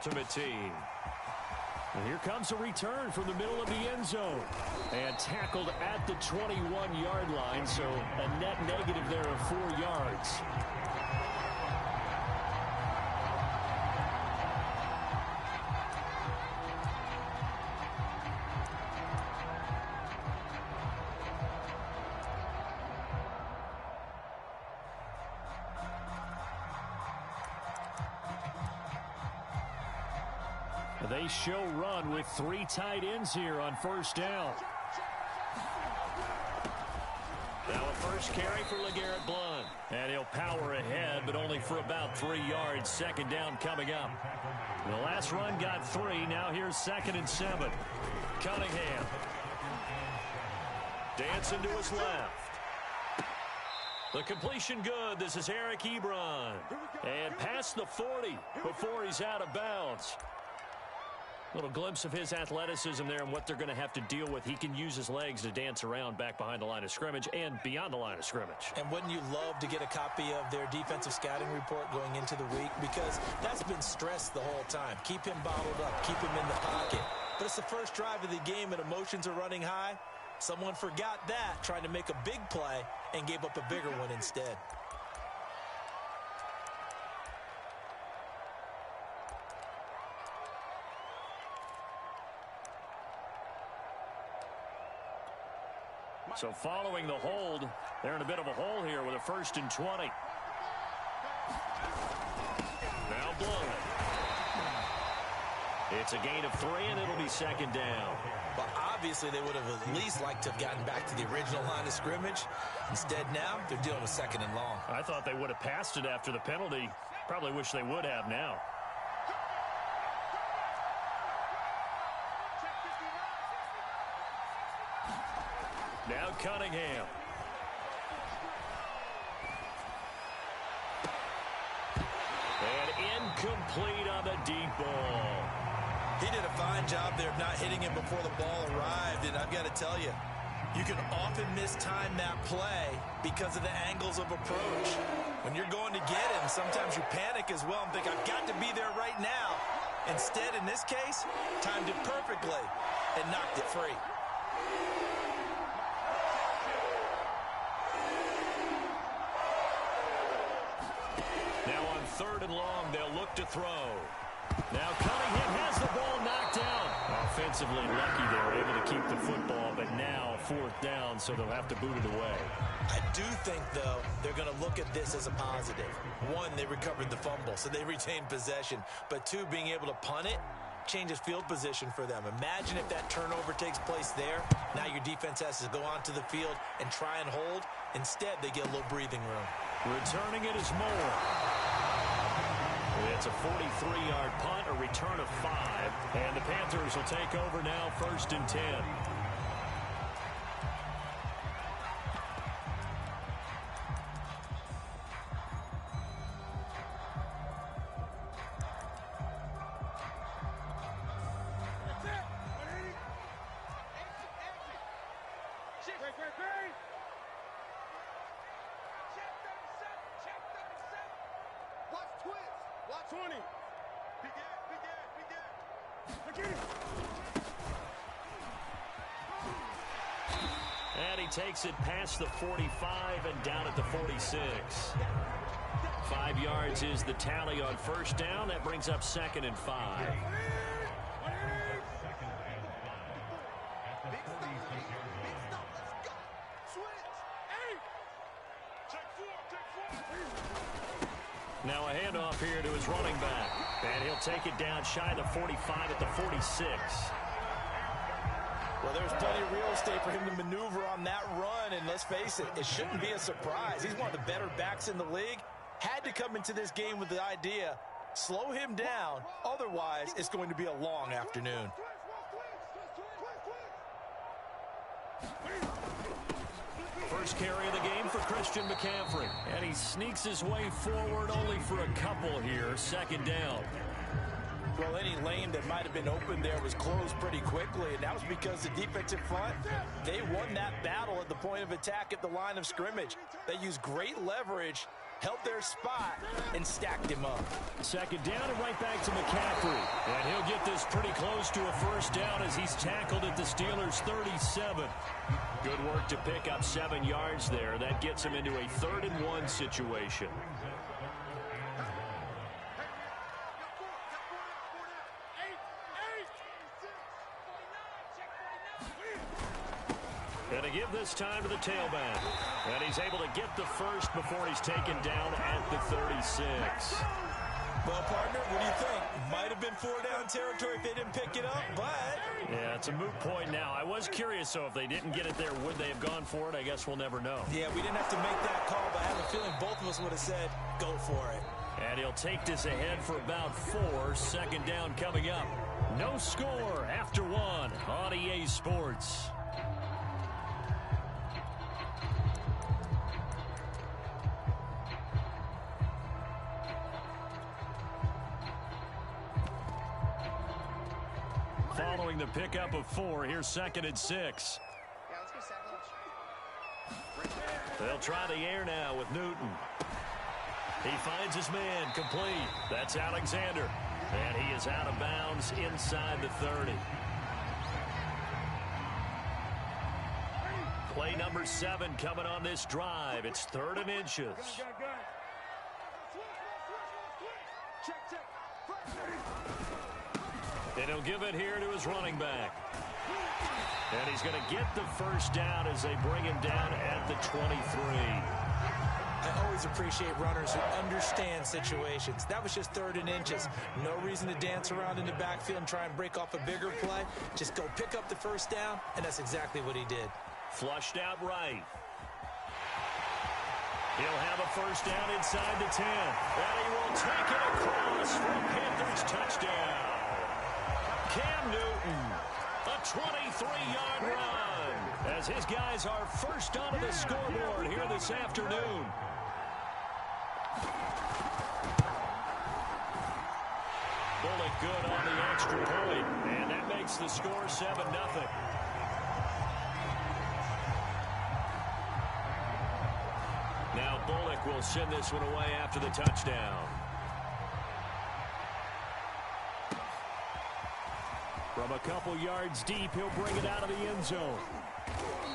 Ultimate Team. And here comes a return from the middle of the end zone. And tackled at the 21-yard line, so a net negative there of 4 yards. They show run with 3 tight ends here on first down. Now a first carry for LeGarrette Blount. And he'll power ahead, but only for about 3 yards. Second down coming up. The last run got 3. Now here's 2nd and 7. Cunningham. Dancing to his left. The completion good. This is Eric Ebron. And past the 40 before he's out of bounds. Little glimpse of his athleticism there and what they're going to have to deal with. He can use his legs to dance around back behind the line of scrimmage and beyond the line of scrimmage. And wouldn't you love to get a copy of their defensive scouting report going into the week? Because that's been stressed the whole time. Keep him bottled up. Keep him in the pocket. But it's the first drive of the game and emotions are running high. Someone forgot that, trying to make a big play, and gave up a bigger one instead. So following the hold, they're in a bit of a hole here with a 1st and 20. Now Blount. It's a gain of 3, and it'll be 2nd down. But obviously they would have at least liked to have gotten back to the original line of scrimmage. Instead now, they're dealing with 2nd and long. I thought they would have passed it after the penalty. Probably wish they would have now. Now Cunningham. And incomplete on the deep ball. He did a fine job there of not hitting him before the ball arrived. And I've got to tell you, you can often mistime that play because of the angles of approach. When you're going to get him, sometimes you panic as well and think, I've got to be there right now. Instead, in this case, timed it perfectly and knocked it free. Now on 3rd and long, they'll look to throw. Now Cunningham has the ball knocked down. Offensively lucky they were able to keep the football, but now 4th down, so they'll have to boot it away. I do think, though, they're going to look at this as a positive. 1, they recovered the fumble, so they retained possession. But 2, being able to punt it changes field position for them. Imagine if that turnover takes place there. Now your defense has to go onto the field and try and hold. Instead, they get a little breathing room. Returning it is Moore. It's a 43-yard punt, a return of 5. And the Panthers will take over now, 1st and 10. And he takes it past the 45 and down at the 46. 5 yards is the tally on 1st down. That brings up 2nd and 5. Now a handoff here to his running back. And he'll take it down shy of the 45 at the 46. Well, there's plenty of real estate for him to maneuver on that run. And let's face it, it shouldn't be a surprise. He's one of the better backs in the league. Had to come into this game with the idea, slow him down. Otherwise, it's going to be a long afternoon. First carry of the game for Christian McCaffrey. And he sneaks his way forward only for a couple here. 2nd down. Well, any lane that might have been open there was closed pretty quickly, and that was because the defensive front, they won that battle at the point of attack at the line of scrimmage. They used great leverage, held their spot, and stacked him up. Second down and right back to McCaffrey. And he'll get this pretty close to a first down as he's tackled at the Steelers' 37. Good work to pick up 7 yards there. That gets him into a 3rd-and-1 situation. And to give this time to the tailback. And he's able to get the first before he's taken down at the 36. Well, partner, what do you think? Might have been 4-down territory if they didn't pick it up, but... Yeah, it's a moot point now. I was curious, so if they didn't get it there, would they have gone for it? I guess we'll never know. Yeah, we didn't have to make that call, but I have a feeling both of us would have said, go for it. And he'll take this ahead for about 4. Second down coming up. No score after 1 on EA Sports. Following the pickup of 4, here's 2nd and 6. Yeah, let's go 7. They'll try the air now with Newton. He finds his man complete. That's Alexander. And he is out of bounds inside the 30. Play number 7 coming on this drive. It's 3rd and inches. And he'll give it here to his running back. And he's going to get the first down as they bring him down at the 23. I always appreciate runners who understand situations. That was just 3rd and inches. No reason to dance around in the backfield and try and break off a bigger play. Just go pick up the first down, and that's exactly what he did. Flushed out right. He'll have a first down inside the 10. And he will take it across for a Panthers touchdown. Cam Newton, a 23-yard run, as his guys are first onto the scoreboard here this afternoon. Bullock good on the extra point, and that makes the score 7-0. Now Bullock will send this one away after the touchdown. From a couple yards deep, he'll bring it out of the end zone.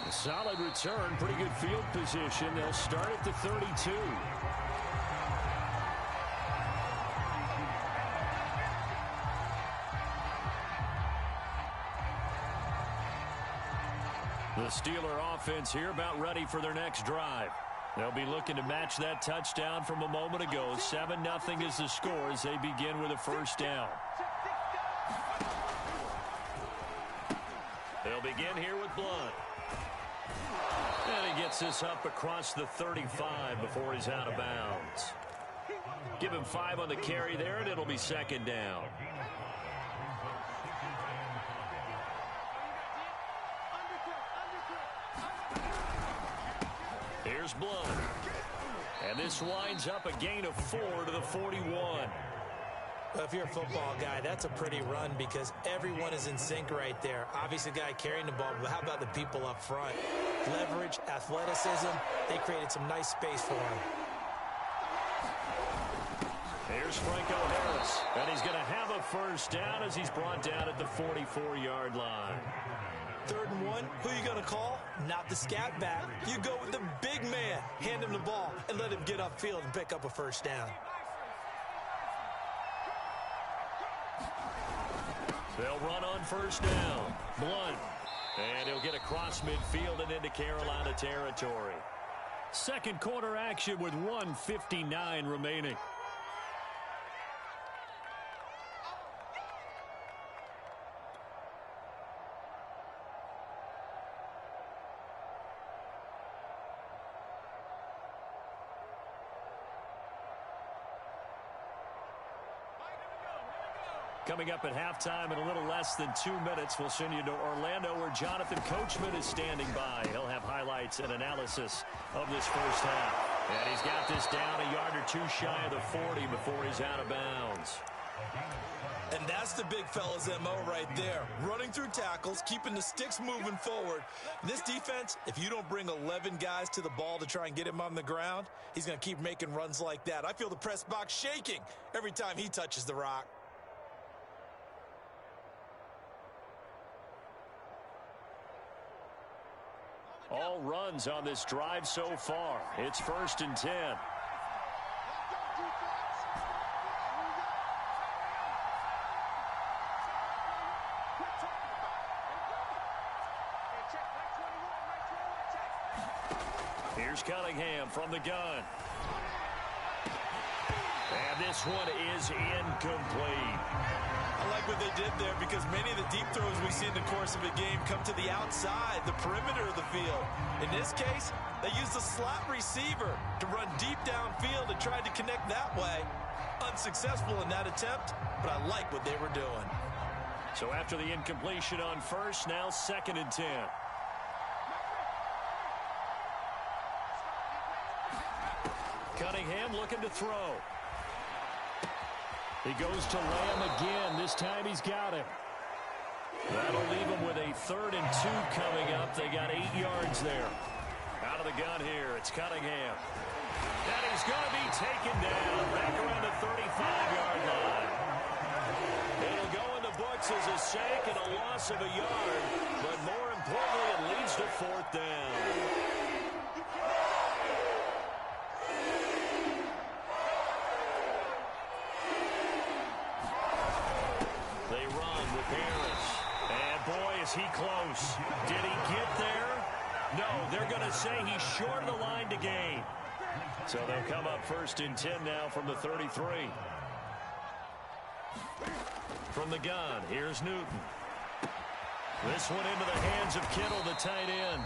A solid return, pretty good field position. They'll start at the 32. The Steeler offense here about ready for their next drive. They'll be looking to match that touchdown from a moment ago. 7-0 is the score as they begin with a first down. They'll begin here with Blunt. And he gets this up across the 35 before he's out of bounds. Give him 5 on the carry there, and it'll be 2nd down. Here's Blunt. And this winds up a gain of 4 to the 41. Well, if you're a football guy, that's a pretty run because everyone is in sync right there. Obviously, the guy carrying the ball, but how about the people up front? Leverage, athleticism, they created some nice space for him. Here's Franco Harris, and he's going to have a first down as he's brought down at the 44-yard line. 3rd and 1, who you going to call? Not the scat back. You go with the big man. Hand him the ball and let him get upfield and pick up a first down. They'll run on first down. Blunt. And he'll get across midfield and into Carolina territory. Second quarter action with 1:59 remaining. Coming up at halftime in a little less than 2 minutes, we'll send you to Orlando where Jonathan Coachman is standing by. He'll have highlights and analysis of this first half. And he's got this down a yard or two shy of the 40 before he's out of bounds. And that's the big fella's MO right there. Running through tackles, keeping the sticks moving forward. This defense, if you don't bring 11 guys to the ball to try and get him on the ground, he's going to keep making runs like that. I feel the press box shaking every time he touches the rock. All runs on this drive so far. It's 1st and 10. Here's Cunningham from the gun. And this one is incomplete. I like what they did there because many of the deep throws we see in the course of a game come to the outside, the perimeter of the field. In this case, they used a slot receiver to run deep downfield and tried to connect that way. Unsuccessful in that attempt, but I like what they were doing. So after the incompletion on first, now 2nd and 10. Cunningham looking to throw. He goes to Lamb again. This time he's got it. That'll leave him with a 3rd and 2 coming up. They got 8 yards there. Out of the gun here, it's Cunningham. And he's going to be taken down back around the 35-yard line. It'll go in the books as a sack and a loss of a yard. But more importantly, it leads to 4th down. He close. Did he get there? No, they're going to say he's short of the line to gain. So they'll come up 1st and 10 now from the 33. From the gun, here's Newton. This one into the hands of Kittle, the tight end.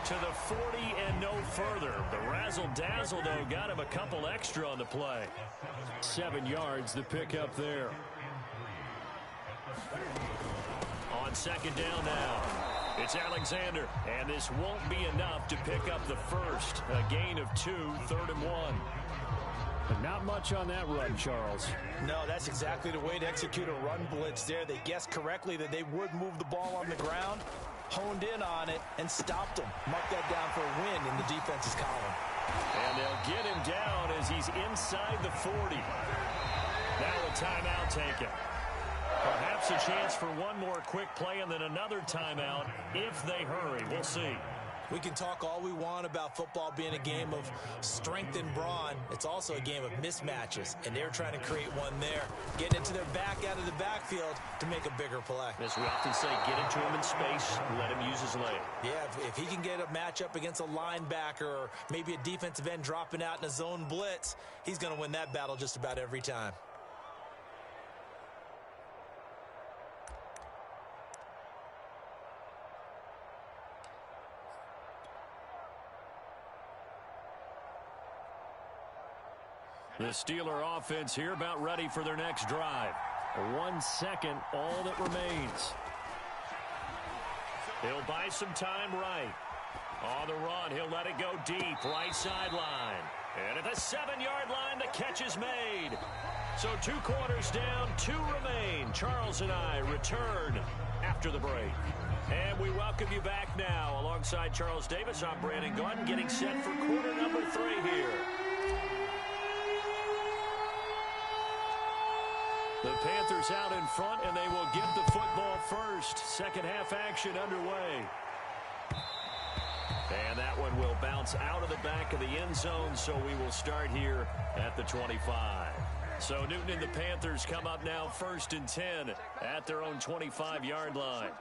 To the 40 and no further. The razzle-dazzle, though, got him a couple extra on the play. 7 yards, the pickup there. On 2nd down now, it's Alexander, and this won't be enough to pick up the first. A gain of 2, 3rd and 1. But not much on that run, Charles. No, that's exactly the way to execute a run blitz there. They guessed correctly that they would move the ball on the ground, honed in on it, and stopped him. Mark that down for a win in the defense's column. And they'll get him down as he's inside the 40. Now a timeout taken. Perhaps a chance for one more quick play and then another timeout if they hurry. We'll see. We can talk all we want about football being a game of strength and brawn. It's also a game of mismatches, and they're trying to create one there. Getting it to their back out of the backfield to make a bigger play. As we often say, get it to him in space, let him use his leg. Yeah, if he can get a matchup against a linebacker or maybe a defensive end dropping out in a zone blitz, he's going to win that battle just about every time. The Steeler offense here about ready for their next drive. 1 second, all that remains. He'll buy some time right. On the run, he'll let it go deep, right sideline. And at the 7-yard line, the catch is made. So 2 quarters down, 2 remain. Charles and I return after the break. And we welcome you back now. Alongside Charles Davis, I'm Brandon Gordon, getting set for quarter number 3 here. The Panthers out in front, and they will get the football first. Second half action underway. And that one will bounce out of the back of the end zone, so we will start here at the 25. So Newton and the Panthers come up now 1st and 10 at their own 25-yard line.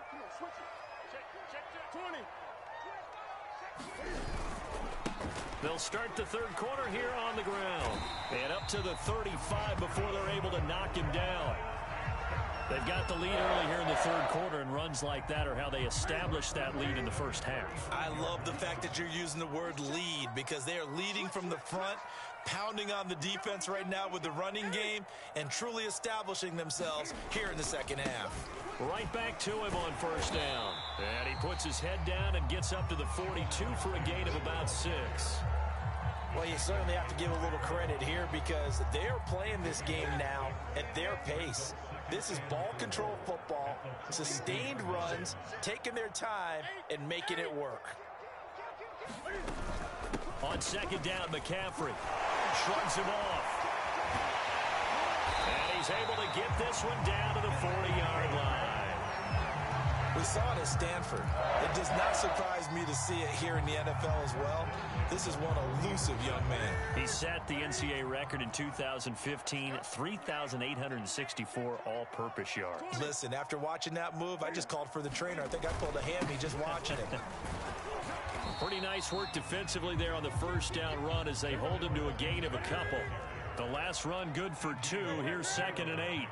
They'll start the 3rd quarter here on the ground. And up to the 35 before they're able to knock him down. They've got the lead early here in the 3rd quarter, and runs like that are how they establish that lead in the first half. I love the fact that you're using the word lead because they are leading from the front, pounding on the defense right now with the running game, and truly establishing themselves here in the second half. Right back to him on 1st down. And he puts his head down and gets up to the 42 for a gain of about 6. Well, you certainly have to give a little credit here because they're playing this game now at their pace. This is ball control football, sustained runs, taking their time, and making it work. On second down, McCaffrey shrugs him off. And he's able to get this one down to the 40-yard line. We saw it at Stanford. It does not surprise me to see it here in the NFL as well. This is one elusive young man. He set the NCAA record in 2015, 3,864 all-purpose yards. Listen, after watching that move, I just called for the trainer. I think I pulled a hammy just watching it. Pretty nice work defensively there on the first down run as they hold him to a gain of a couple. The last run good for 2. Here's 2nd and 8.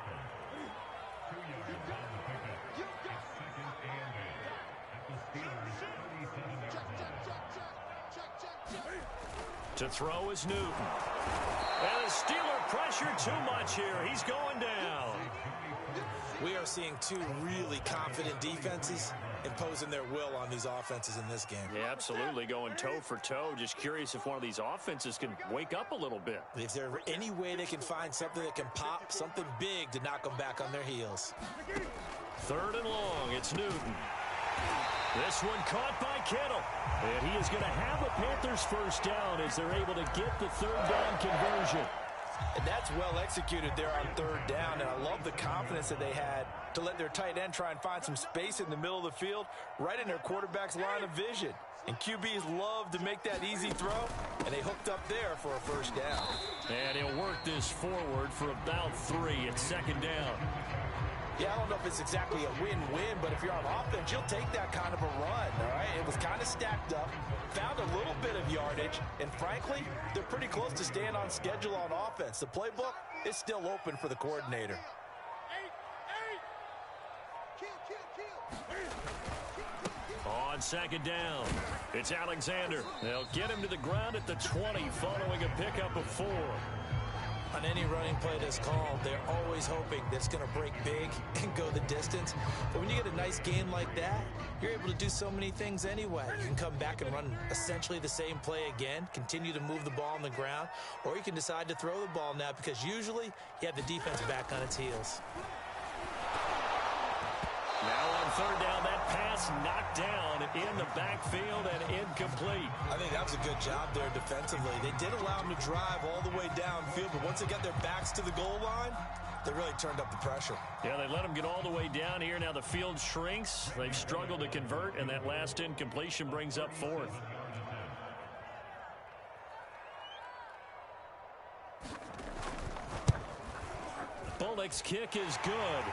To throw is Newton. And the Steeler pressure too much here. He's going down. We are seeing two really confident defenses imposing their will on these offenses in this game. Yeah, absolutely, going toe for toe. Just curious if one of these offenses can wake up a little bit. If there's any way they can find something that can pop, something big to knock them back on their heels. 3rd and long, it's Newton. This one caught by Kittle. And he is going to have a Panthers first down as they're able to get the 3rd down conversion. And that's well executed there on 3rd down, and I love the confidence that they had to let their tight end try and find some space in the middle of the field, right in their quarterback's line of vision. And QBs love to make that easy throw, and they hooked up there for a first down. And he'll work this forward for about 3 at 2nd down. Yeah, I don't know if it's exactly a win-win, but if you're on offense, you'll take that kind of a run, all right? It was kind of stacked up, found a little bit of yardage, and frankly, they're pretty close to staying on schedule on offense. The playbook is still open for the coordinator. On 2nd down, it's Alexander. They'll get him to the ground at the 20 following a pickup of 4. On any running play that's called, they're always hoping that it's going to break big and go the distance. But when you get a nice game like that, you're able to do so many things anyway. You can come back and run essentially the same play again, continue to move the ball on the ground, or you can decide to throw the ball now because usually you have the defense back on its heels. Now on 3rd down, that pass knocked down in the backfield and incomplete. I think that was a good job there defensively. They did allow them to drive all the way downfield, but once they got their backs to the goal line, they really turned up the pressure. Yeah, they let them get all the way down here. Now the field shrinks. They've struggled to convert, and that last incompletion brings up 4th. Bullock's kick is good.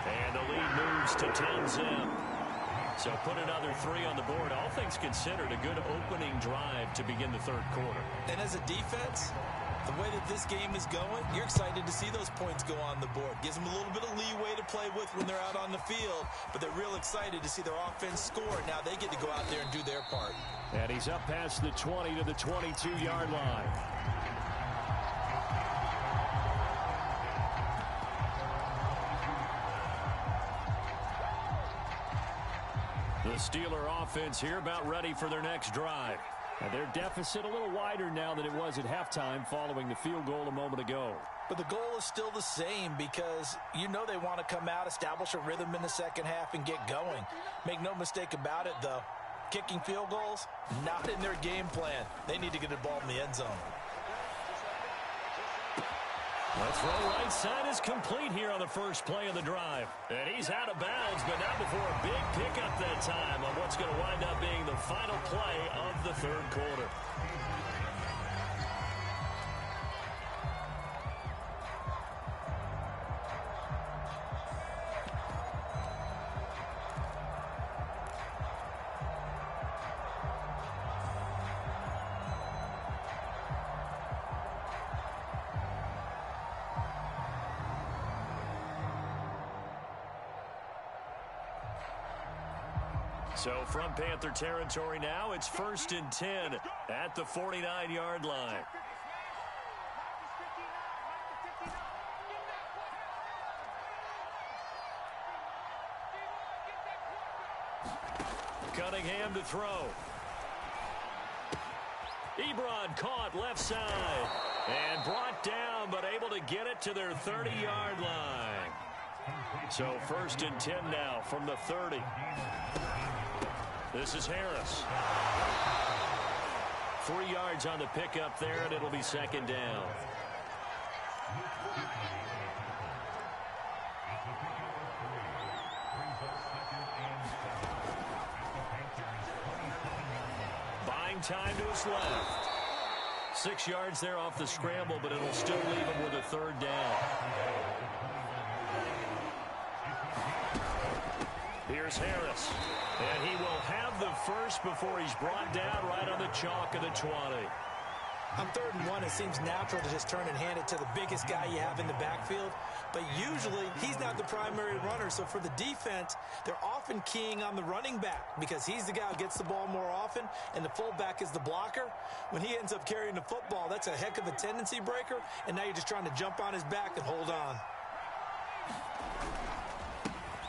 And the lead moves to 10-zip. So put another 3 on the board. All things considered, a good opening drive to begin the 3rd quarter. And as a defense, the way that this game is going, you're excited to see those points go on the board. Gives them a little bit of leeway to play with when they're out on the field, but they're real excited to see their offense score. Now they get to go out there and do their part. And he's up past the 20 to the 22-yard line. The Steeler offense here about ready for their next drive. And their deficit a little wider now than it was at halftime following the field goal a moment ago. But the goal is still the same because you know they want to come out, establish a rhythm in the second half, and get going. Make no mistake about it, though. Kicking field goals, not in their game plan. They need to get the ball in the end zone. The throw right side is complete here on the first play of the drive. And he's out of bounds, but not before a big pickup that time on what's going to wind up being the final play of the 3rd quarter. So from Panther territory now, it's 1st and 10 at the 49-yard line. Cunningham to throw. Ebron caught left side and brought down, but able to get it to their 30-yard line. So 1st and 10 now from the 30. This is Harris. 3 yards on the pickup there, and it'll be 2nd down. Buying time to his left. 6 yards there off the scramble, but it'll still leave him with a 3rd down. Here's Harris. And he will have the first before he's brought down right on the chalk of the 20. On 3rd and 1, it seems natural to just turn and hand it to the biggest guy you have in the backfield. But usually, he's not the primary runner. So for the defense, they're often keying on the running back because he's the guy who gets the ball more often, and the fullback is the blocker. When he ends up carrying the football, that's a heck of a tendency breaker, and now you're just trying to jump on his back and hold on.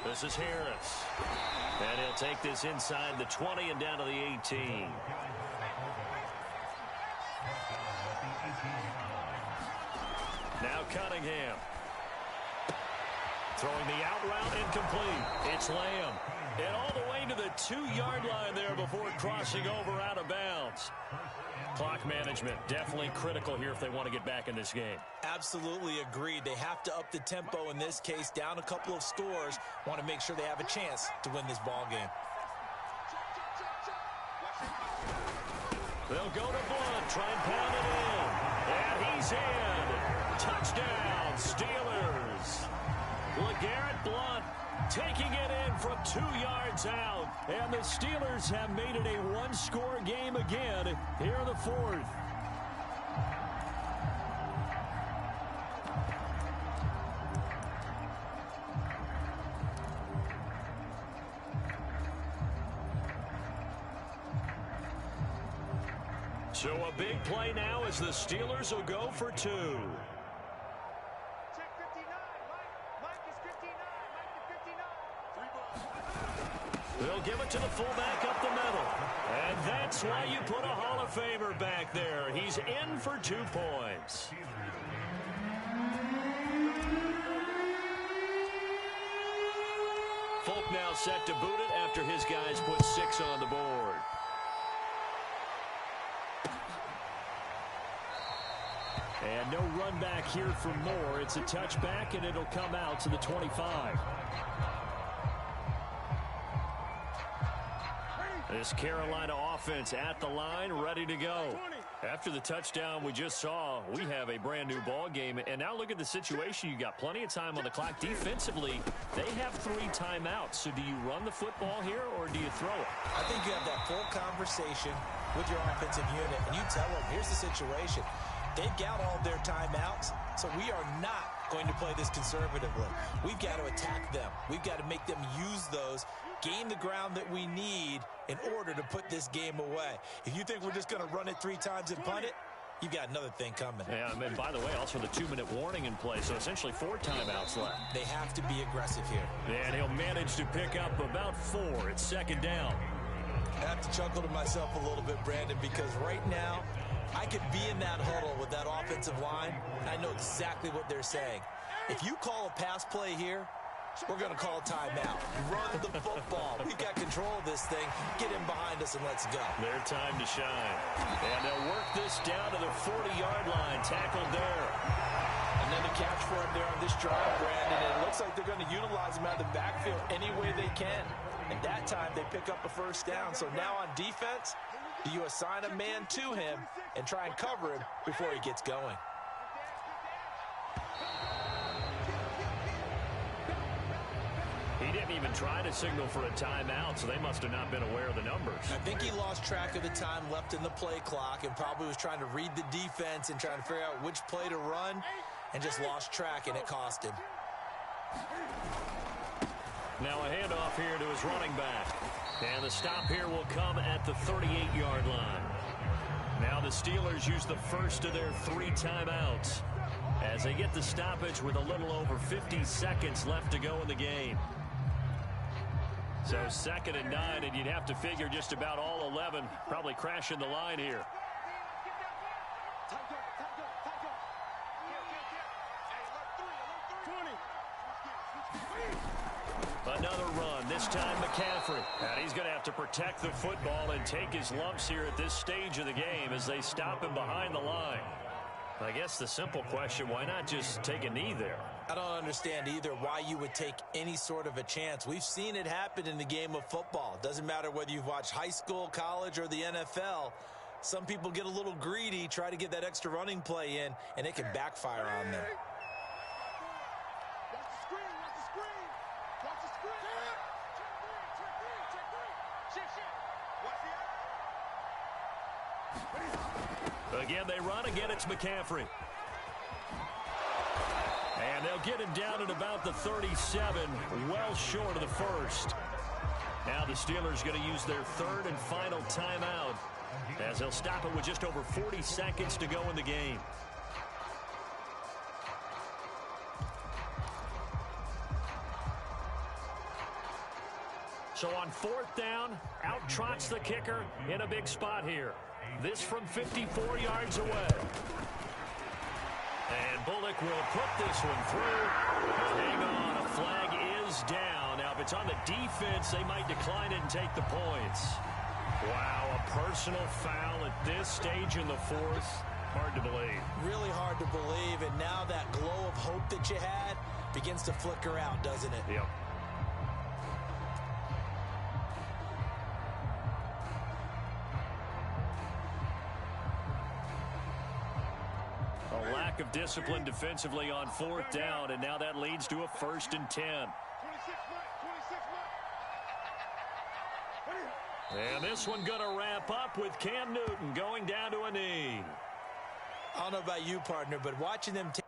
This is Harris. And he'll take this inside the 20 and down to the 18. Now Cunningham. Throwing the out route incomplete. It's Lamb. And all the way to the 2-yard line there before crossing over out of bounds. Clock management definitely critical here if they want to get back in this game. Absolutely agreed. They have to up the tempo in this case, down a couple of scores. Want to make sure they have a chance to win this ball game. They'll go to Blunt, try and pound it in. And he's in. Touchdown, Steelers. LeGarrette Blunt taking it in from 2 yards out. And the Steelers have made it a 1-score game again here in the 4th. So a big play now as the Steelers will go for 2. Check 59. Mike is 59. Mike is 59. They'll give it to the fullback up the middle. And that's why you put a Hall of Famer back there. He's in for 2 points. Folk now set to boot it after his guys put 6 on the board. And no run back here for Moore. It's a touchback, and it'll come out to the 25. This Carolina offense at the line, ready to go. After the touchdown we just saw, we have a brand new ball game. And now look at the situation. You got plenty of time on the clock. Defensively, they have 3 timeouts. So do you run the football here or do you throw it? I think you have that full conversation with your offensive unit, and you tell them, here's the situation. They've got all their timeouts, so we are not going to play this conservatively. We've got to attack them. We've got to make them use those, gain the ground that we need in order to put this game away. If you think we're just going to run it 3 times and punt it, you've got another thing coming. Yeah, and by the way, also the 2-minute warning in play, so essentially 4 timeouts left. They have to be aggressive here. And he'll manage to pick up about 4. It's 2nd down. I have to chuckle to myself a little bit, Brandon, because right now, I could be in that huddle with that offensive line, and I know exactly what they're saying. If you call a pass play here, we're going to call a timeout. Run the football. We've got control of this thing. Get in behind us and let's go. Their time to shine. And they'll work this down to the 40-yard line. Tackled there. And then the catch for him there on this drive, Brandon. And it looks like they're going to utilize him out of the backfield any way they can. And that time they pick up a 1st down. So now on defense, do you assign a man to him and try and cover him before he gets going? He didn't even try to signal for a timeout, so they must have not been aware of the numbers. I think he lost track of the time left in the play clock and probably was trying to read the defense and trying to figure out which play to run and just lost track, and it cost him. Now a handoff here to his running back. And the stop here will come at the 38-yard line. Now the Steelers use the first of their 3 timeouts as they get the stoppage with a little over 50 seconds left to go in the game. So 2nd and 9, and you'd have to figure just about all 11 probably crashing the line here. Another run, this time McCaffrey. And he's going to have to protect the football and take his lumps here at this stage of the game as they stop him behind the line. I guess the simple question, why not just take a knee there? I don't understand either why you would take any sort of a chance. We've seen it happen in the game of football. Doesn't matter whether you've watched high school, college, or the NFL. Some people get a little greedy, try to get that extra running play in, and it can backfire on them. Watch the screen, watch the screen. Watch the screen. Check three, check three. Shift. Watch the eye. Again, they run. Again, it's McCaffrey. And they'll get him down at about the 37, well short of the first. Now the Steelers going to use their third and final timeout as they'll stop it with just over 40 seconds to go in the game. So on fourth down, out trots the kicker in a big spot here. This from 54 yards away. And Bullock will put this one through. Hang on, a flag is down. Now, if it's on the defense, they might decline it and take the points. Wow, a personal foul at this stage in the fourth. Hard to believe. Really hard to believe, and now that glow of hope that you had begins to flicker out, doesn't it? Yep. A lack of discipline defensively on fourth down, and now that leads to a 1st and 10. 26 And this one going to wrap up with Cam Newton going down to a knee. I don't know about you, partner, but watching them take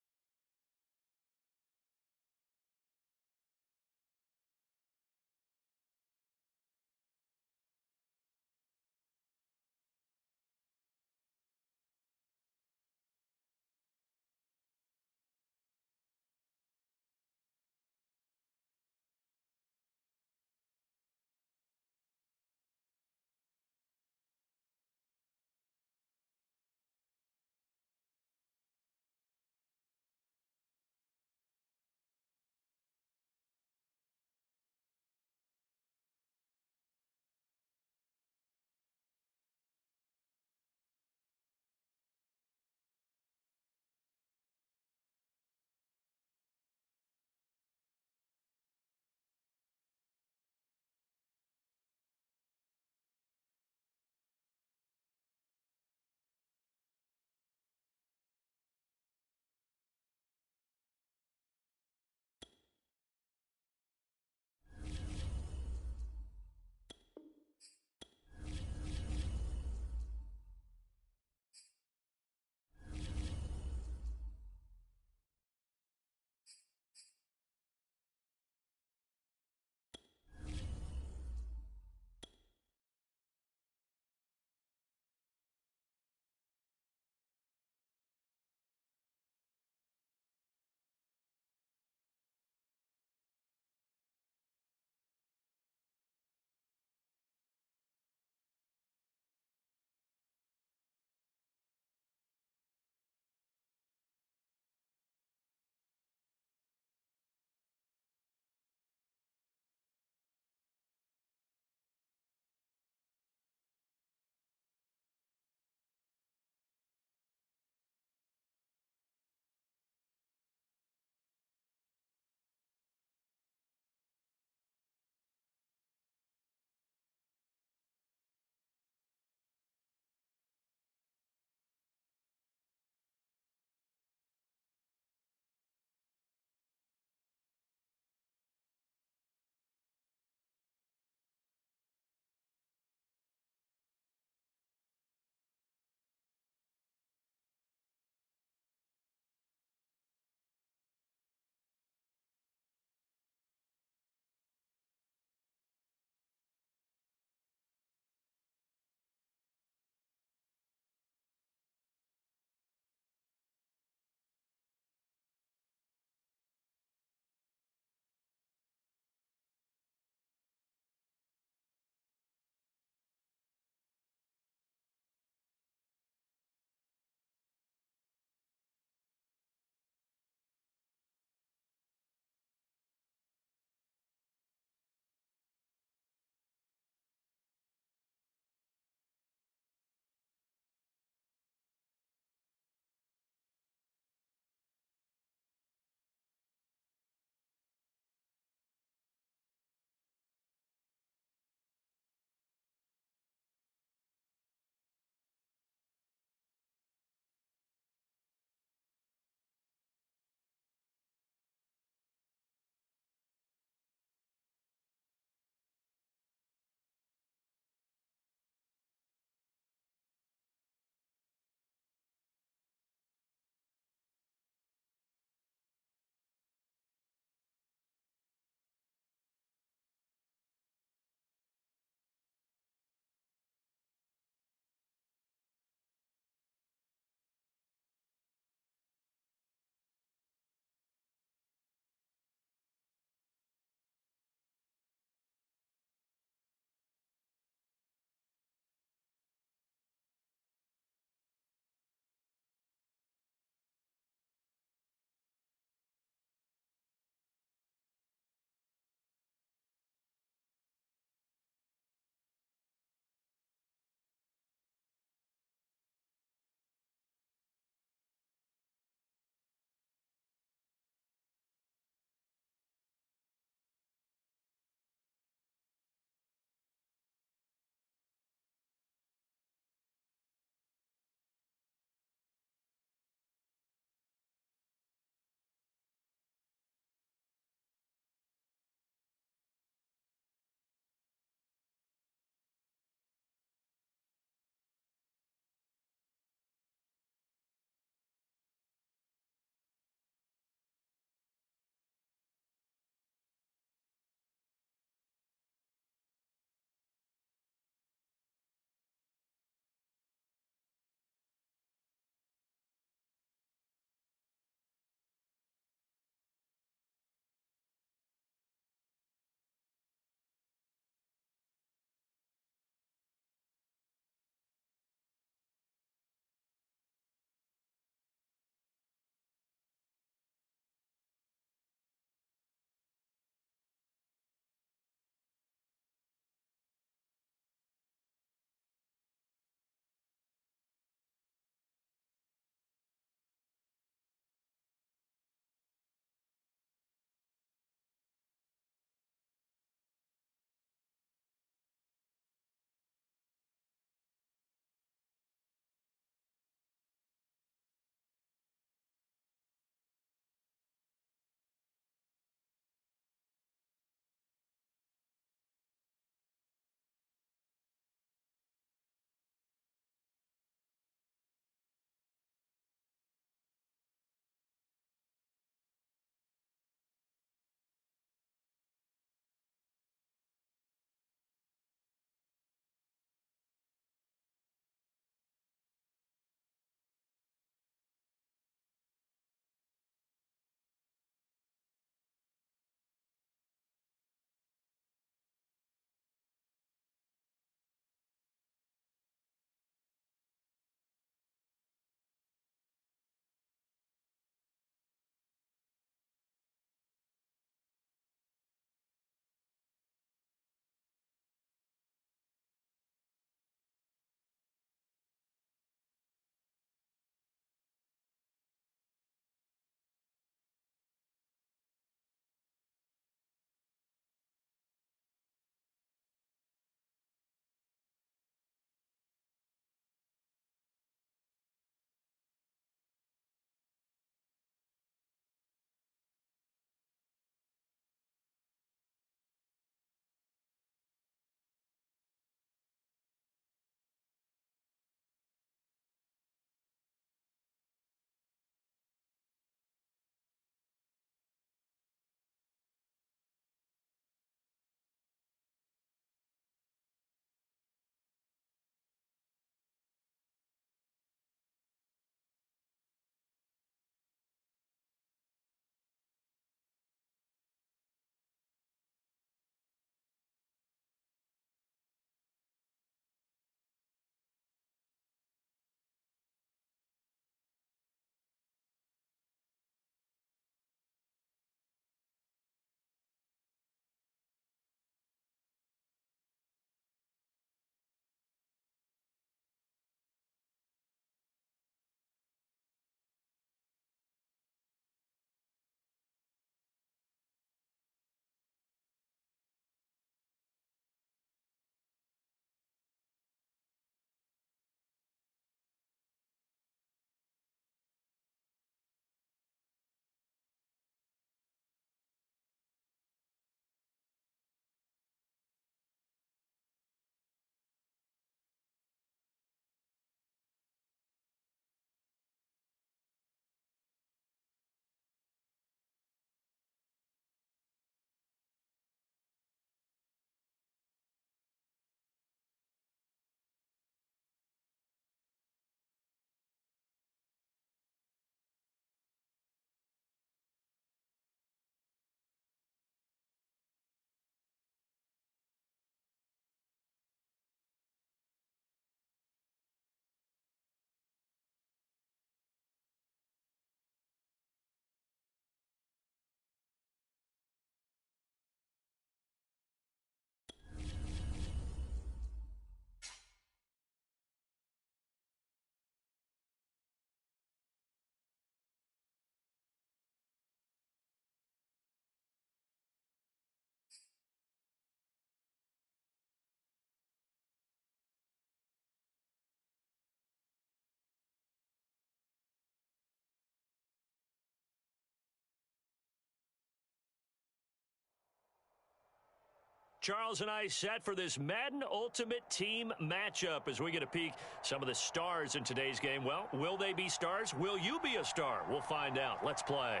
Charles and I set for this Madden Ultimate Team matchup as we get a peek some of the stars in today's game. Well, will they be stars? Will you be a star? We'll find out. Let's play.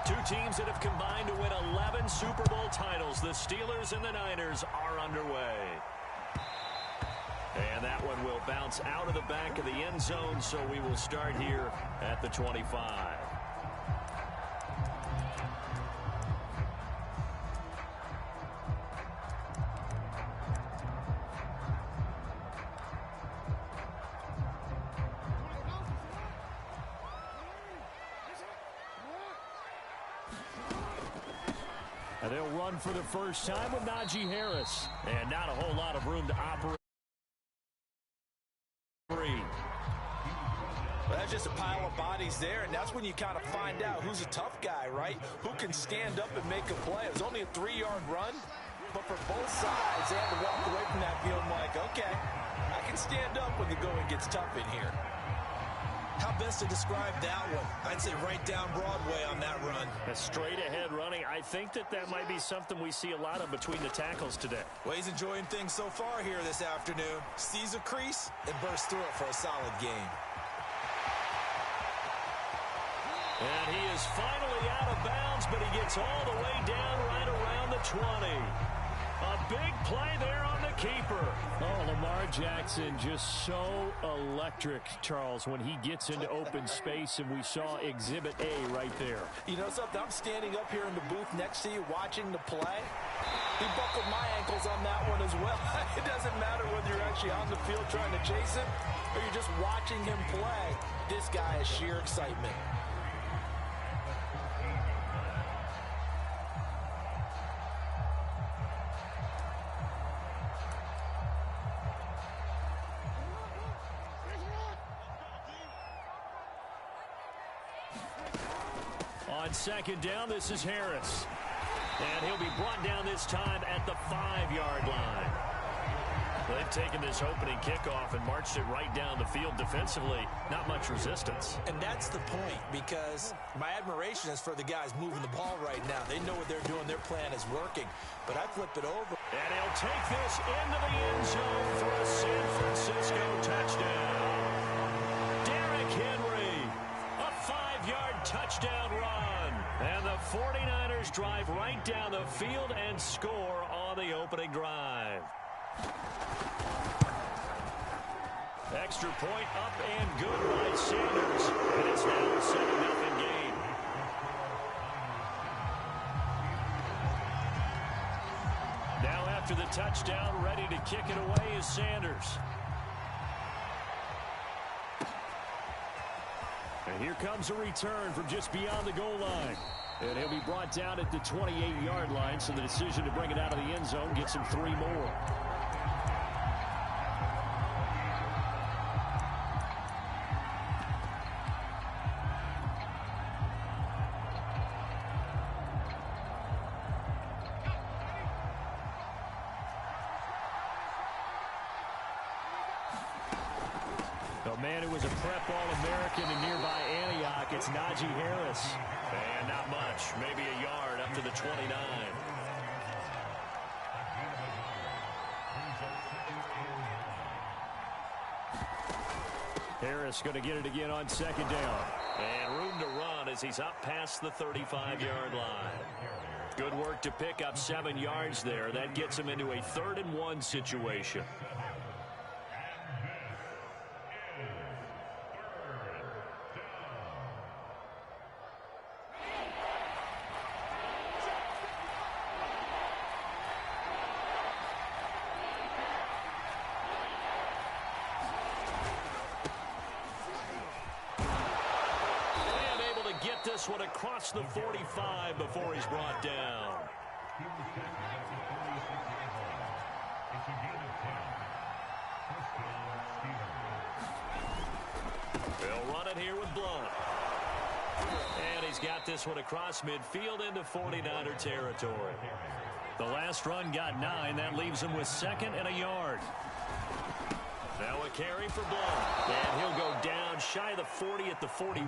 Two teams that have combined to win 11 Super Bowl titles. The Steelers and the Niners are underway. And that one will bounce out of the back of the end zone, so we will start here at the 25. And they'll run for the first time with Najee Harris. And not a whole lot of room to operate. Well, that's just a pile of bodies there, and that's when you kind of find out who's a tough guy, right? Who can stand up and make a play. It was only a 3-yard run, but for both sides, they had to walk away from that feeling like, okay, I can stand up when the going gets tough in here. How best to describe that one? I'd say right down Broadway on that run. A straight ahead running. I think that might be something we see a lot of between the tackles today. Well, he's enjoying things so far here this afternoon. Sees a crease and bursts through it for a solid game. And he is finally out of bounds, but he gets all the way down right around the 20. A big play there on the keeper. Oh, Lamar Jackson just so electric, Charles, when he gets into open space, and we saw Exhibit A right there. You know something? I'm standing up here in the booth next to you watching the play. He buckled my ankles on that one as well. It doesn't matter whether you're actually on the field trying to chase him or you're just watching him play. This guy is sheer excitement. On second down, this is Harris. And he'll be brought down this time at the 5-yard line. They've taken this opening kickoff and marched it right down the field defensively. Not much resistance. And that's the point, because my admiration is for the guys moving the ball right now. They know what they're doing. Their plan is working. But I flip it over. And he'll take this into the end zone for a San Francisco touchdown. Derrick Henry, a 5-yard touchdown run. And the 49ers drive right down the field and score on the opening drive. Extra point up and good by Sanders. And it's now a 7-0 game. Now after the touchdown, ready to kick it away is Sanders. And here comes a return from just beyond the goal line. And he'll be brought down at the 28-yard line, so the decision to bring it out of the end zone gets him 3 more. A man who was a prep All-American in nearby Antioch, it's Najee Harris. And not much, maybe a yard up to the 29. Harris going to get it again on second down. And room to run as he's up past the 35-yard line. Good work to pick up 7 yards there. That gets him into a 3rd and 1 situation. Get this one across the 45 before he's brought down. They'll run it here with Blount. And he's got this one across midfield into 49er territory. The last run got 9. That leaves him with 2nd and a yard. Now a carry for Blount. And he'll go down shy of the 40 at the 41.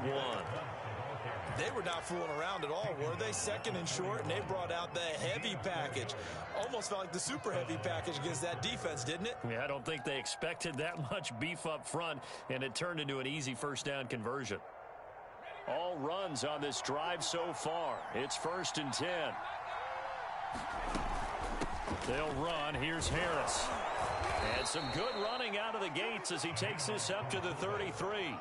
They were not fooling around at all, were they? 2nd and short, and they brought out the heavy package. Almost felt like the super heavy package against that defense, didn't it? Yeah, I don't think they expected that much beef up front, and it turned into an easy first down conversion. All runs on this drive so far. It's 1st and 10. They'll run. Here's Harris. And some good running out of the gates as he takes this up to the 33.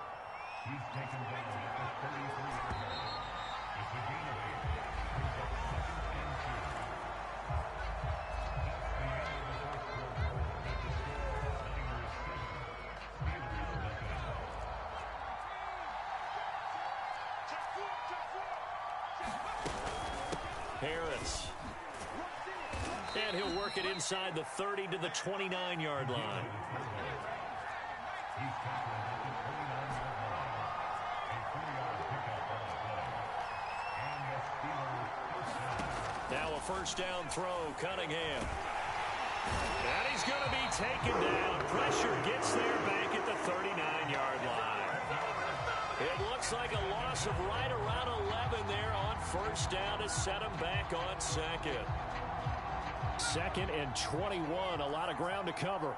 Harris. And he'll work it inside the 30 to the 29-yard line. Now a first down throw, Cunningham. And he's going to be taken down. Pressure gets there back at the 39-yard line. It looks like a loss of right around 11 there on first down to set him back on 2nd. 2nd and 21. A lot of ground to cover.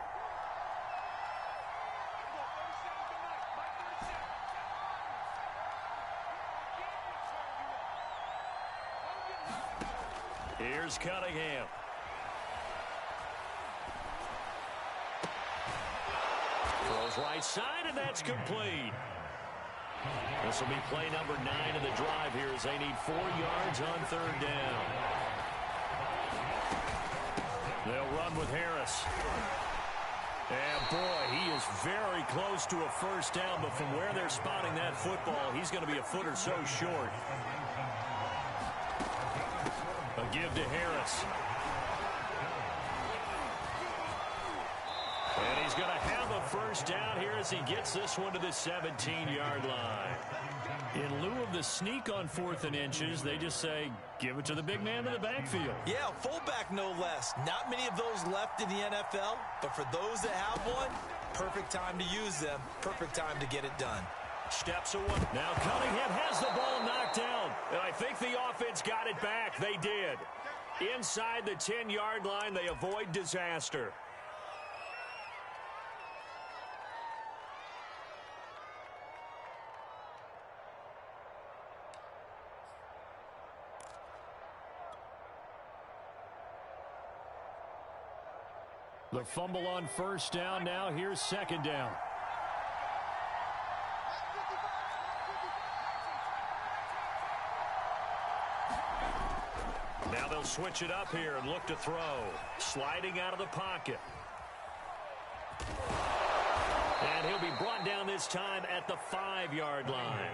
Here's Cunningham. Throws right side, and that's complete. This will be play number 9 of the drive here as they need 4 yards on 3rd down. They'll run with Harris. And boy, he is very close to a first down, but from where they're spotting that football, he's going to be a foot or so short. A give to Harris. And he's going to have a first down here as he gets this one to the 17-yard line. In lieu of the sneak on 4th and inches, they just say, give it to the big man in the backfield. Yeah, fullback no less. Not many of those left in the NFL, but for those that have one, perfect time to use them. Perfect time to get it done. Steps away. Now Cunningham has the ball knocked down. And I think the offense got it back. They did. Inside the 10-yard line, they avoid disaster. The fumble on first down. Now here's 2nd down. Now they'll switch it up here and look to throw. Sliding out of the pocket. And he'll be brought down this time at the 5-yard line.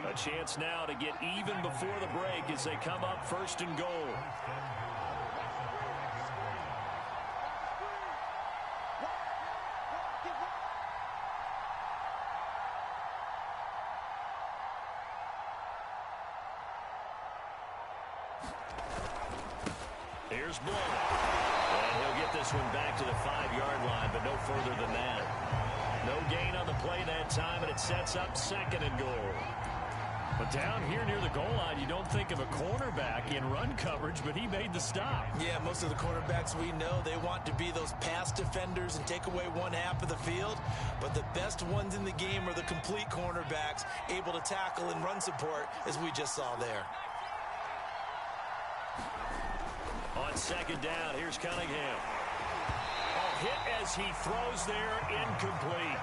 A chance now to get even before the break as they come up 1st and goal. Here's Blount. And he'll get this one back to the 5-yard line, but no further than that. No gain on the play that time, and it sets up 2nd and goal. But down here near the goal line, you don't think of a cornerback in run coverage, but he made the stop. Yeah, most of the cornerbacks we know, they want to be those pass defenders and take away one half of the field. But the best ones in the game are the complete cornerbacks, able to tackle and run support, as we just saw there. On 2nd down, here's Cunningham. Hit as he throws there, incomplete.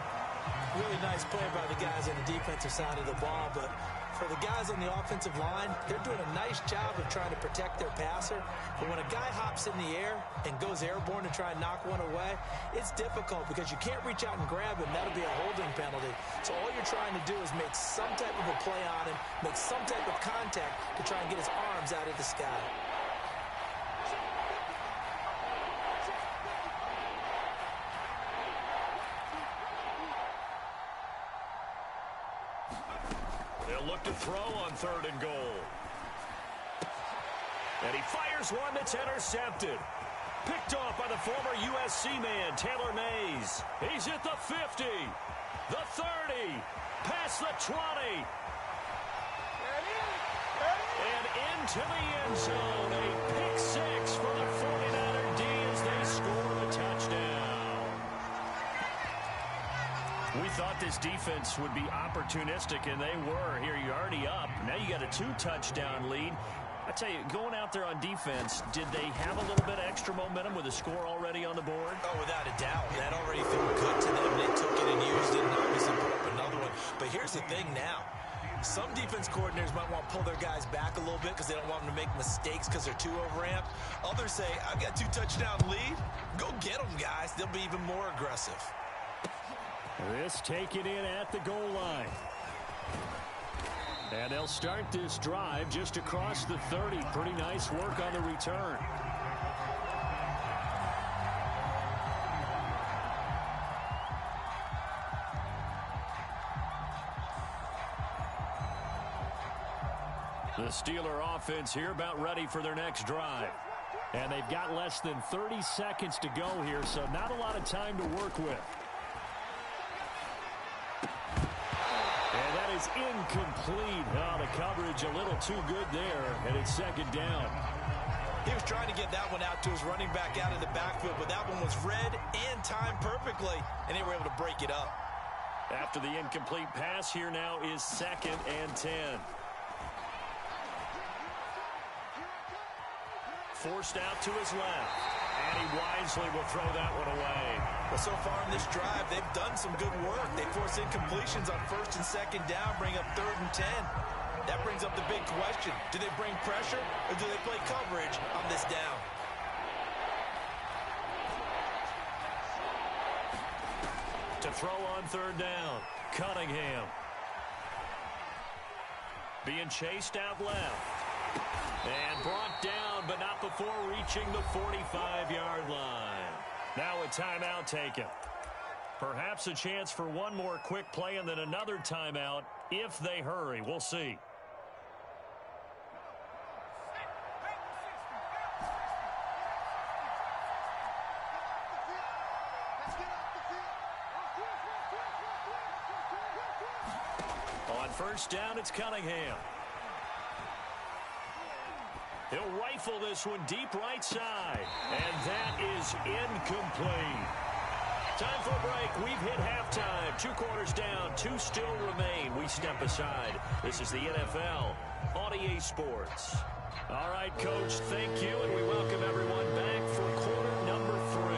Really nice play by the guys on the defensive side of the ball, but for the guys on the offensive line, they're doing a nice job of trying to protect their passer. But when a guy hops in the air and goes airborne to try and knock one away, it's difficult because you can't reach out and grab him. That'll be a holding penalty. So all you're trying to do is make some type of a play on him, make some type of contact to try and get his arms out of the sky. They'll look to throw on 3rd and goal. And he fires one that's intercepted. Picked off by the former USC man, Taylor Mays. He's at the 50, the 30, past the 20. And into the end zone. A pick 6 for the 49er D as they score a touchdown. We thought this defense would be opportunistic, and they were. Here, you're already up. Now you got a 2-touchdown lead. I tell you, going out there on defense, did they have a little bit of extra momentum with a score already on the board? Oh, without a doubt. That already felt good to them. They took it and used it and obviously put up another one. But here's the thing now. Some defense coordinators might want to pull their guys back a little bit because they don't want them to make mistakes because they're too overamped. Others say, I've got 2-touchdown lead. Go get them, guys. They'll be even more aggressive. This taken in at the goal line. And they'll start this drive just across the 30. Pretty nice work on the return. The Steeler offense here about ready for their next drive. And they've got less than 30 seconds to go here, so not a lot of time to work with. And that is incomplete. Oh, the coverage a little too good there, and it's 2nd down. He was trying to get that one out to his running back out of the backfield, but that one was read and timed perfectly, and they were able to break it up. After the incomplete pass, here now is 2nd and 10. Forced out to his left, and he wisely will throw that one away. Well, so far in this drive, they've done some good work. They force incompletions on 1st and 2nd down, bring up 3rd and 10. That brings up the big question. Do they bring pressure, or do they play coverage on this down? To throw on 3rd down, Cunningham. Being chased out left. And brought down, but not before reaching the 45-yard line. Now a timeout taken. Perhaps a chance for one more quick play and then another timeout if they hurry. We'll see. On 1st down, it's Cunningham. He'll rifle this one deep right side. And that is incomplete. Time for a break. We've hit halftime. 2 quarters down. 2 still remain. We step aside. This is the NFL on EA Sports. All right, Coach, thank you. And we welcome everyone back for quarter number 3.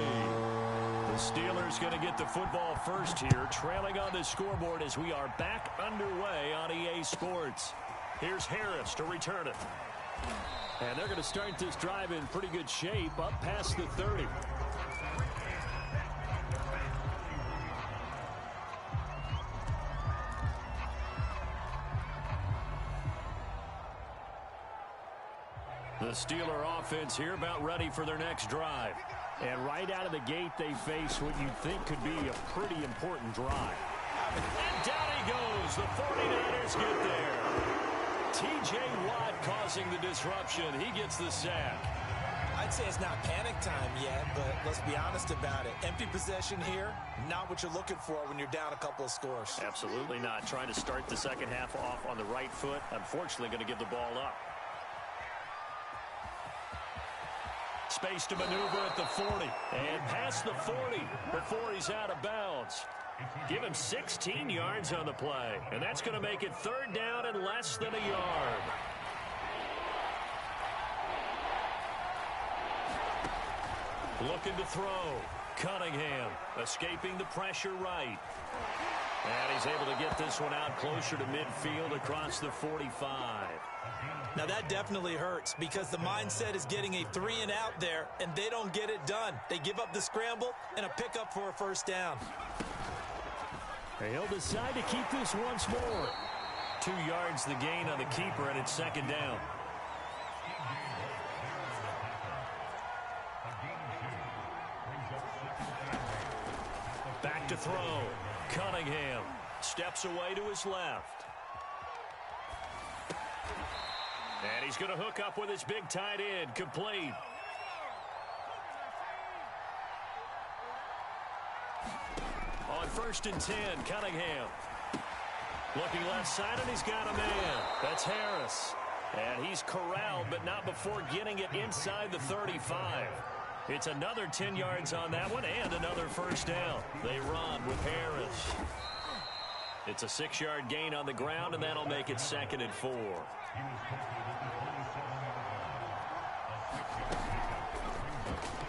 The Steelers going to get the football first here, trailing on the scoreboard as we are back underway on EA Sports. Here's Harris to return it. And they're going to start this drive in pretty good shape, up past the 30. The Steeler offense here about ready for their next drive. And right out of the gate, they face what you'd think could be a pretty important drive. And down he goes. The 49ers get there. T.J. Watt causing the disruption. He gets the sack. I'd say it's not panic time yet, but let's be honest about it. Empty possession here, not what you're looking for when you're down a couple of scores. Absolutely not. Trying to start the second half off on the right foot. Unfortunately, going to give the ball up. Space to maneuver at the 40. And past the 40 before he's out of bounds. Give him 16 yards on the play. And that's going to make it 3rd down and less than a yard. Looking to throw. Cunningham escaping the pressure right. And he's able to get this one out closer to midfield across the 45. Now that definitely hurts because the mindset is getting a 3 and out there, and they don't get it done. They give up the scramble and a pickup for a 1st down. He'll decide to keep this once more. 2 yards the gain on the keeper, and it's 2nd down. Back to throw. Cunningham steps away to his left. And he's going to hook up with his big tight end, complete. On 1st and 10, Cunningham. Looking left side, and he's got a man. That's Harris. And he's corralled, but not before getting it inside the 35. It's another 10 yards on that one and another first down. They run with Harris. It's a 6-yard gain on the ground, and that'll make it 2nd and 4.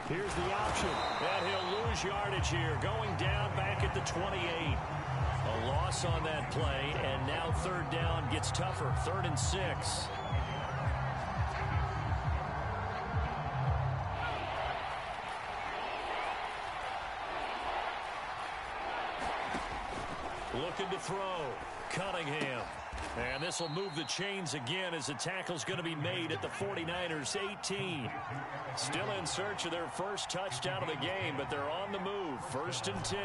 Here's the option. And he'll lose yardage here, going down back at the 28. A loss on that play, and now 3rd down gets tougher. 3rd and 6. Looking to throw. Cunningham. And this will move the chains again as the tackle's going to be made at the 49ers 18. Still in search of their first touchdown of the game, but they're on the move. 1st and 10.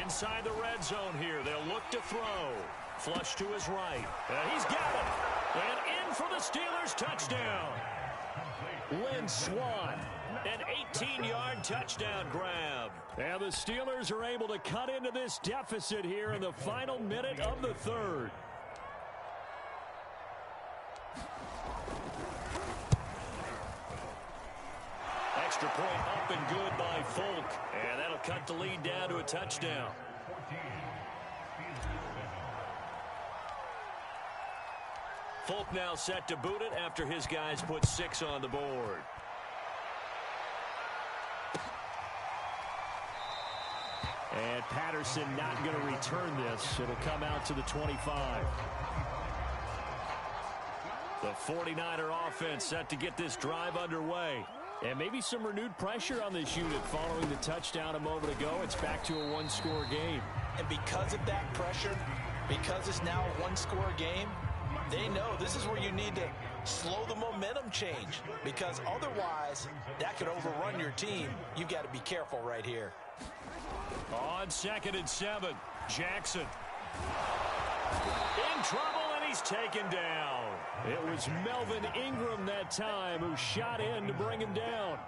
Inside the red zone here. They'll look to throw. Flush to his right. And he's got it. And in for the Steelers touchdown. Lynn Swann. An 18-yard touchdown grab. And the Steelers are able to cut into this deficit here in the final minute of the 3rd. Extra point up and good by Folk. And that'll cut the lead down to a touchdown. Folk now set to boot it after his guys put 6 on the board. And Patterson not going to return this. It'll come out to the 25. The 49er offense set to get this drive underway. And maybe some renewed pressure on this unit following the touchdown a moment ago. It's back to a 1-score game. And because of that pressure, because it's now a 1-score game, they know this is where you need to slow the momentum change. Because otherwise, that could overrun your team. You've got to be careful right here. On 2nd and 7, Jackson. In trouble, and he's taken down. It was Melvin Ingram that time who shot in to bring him down.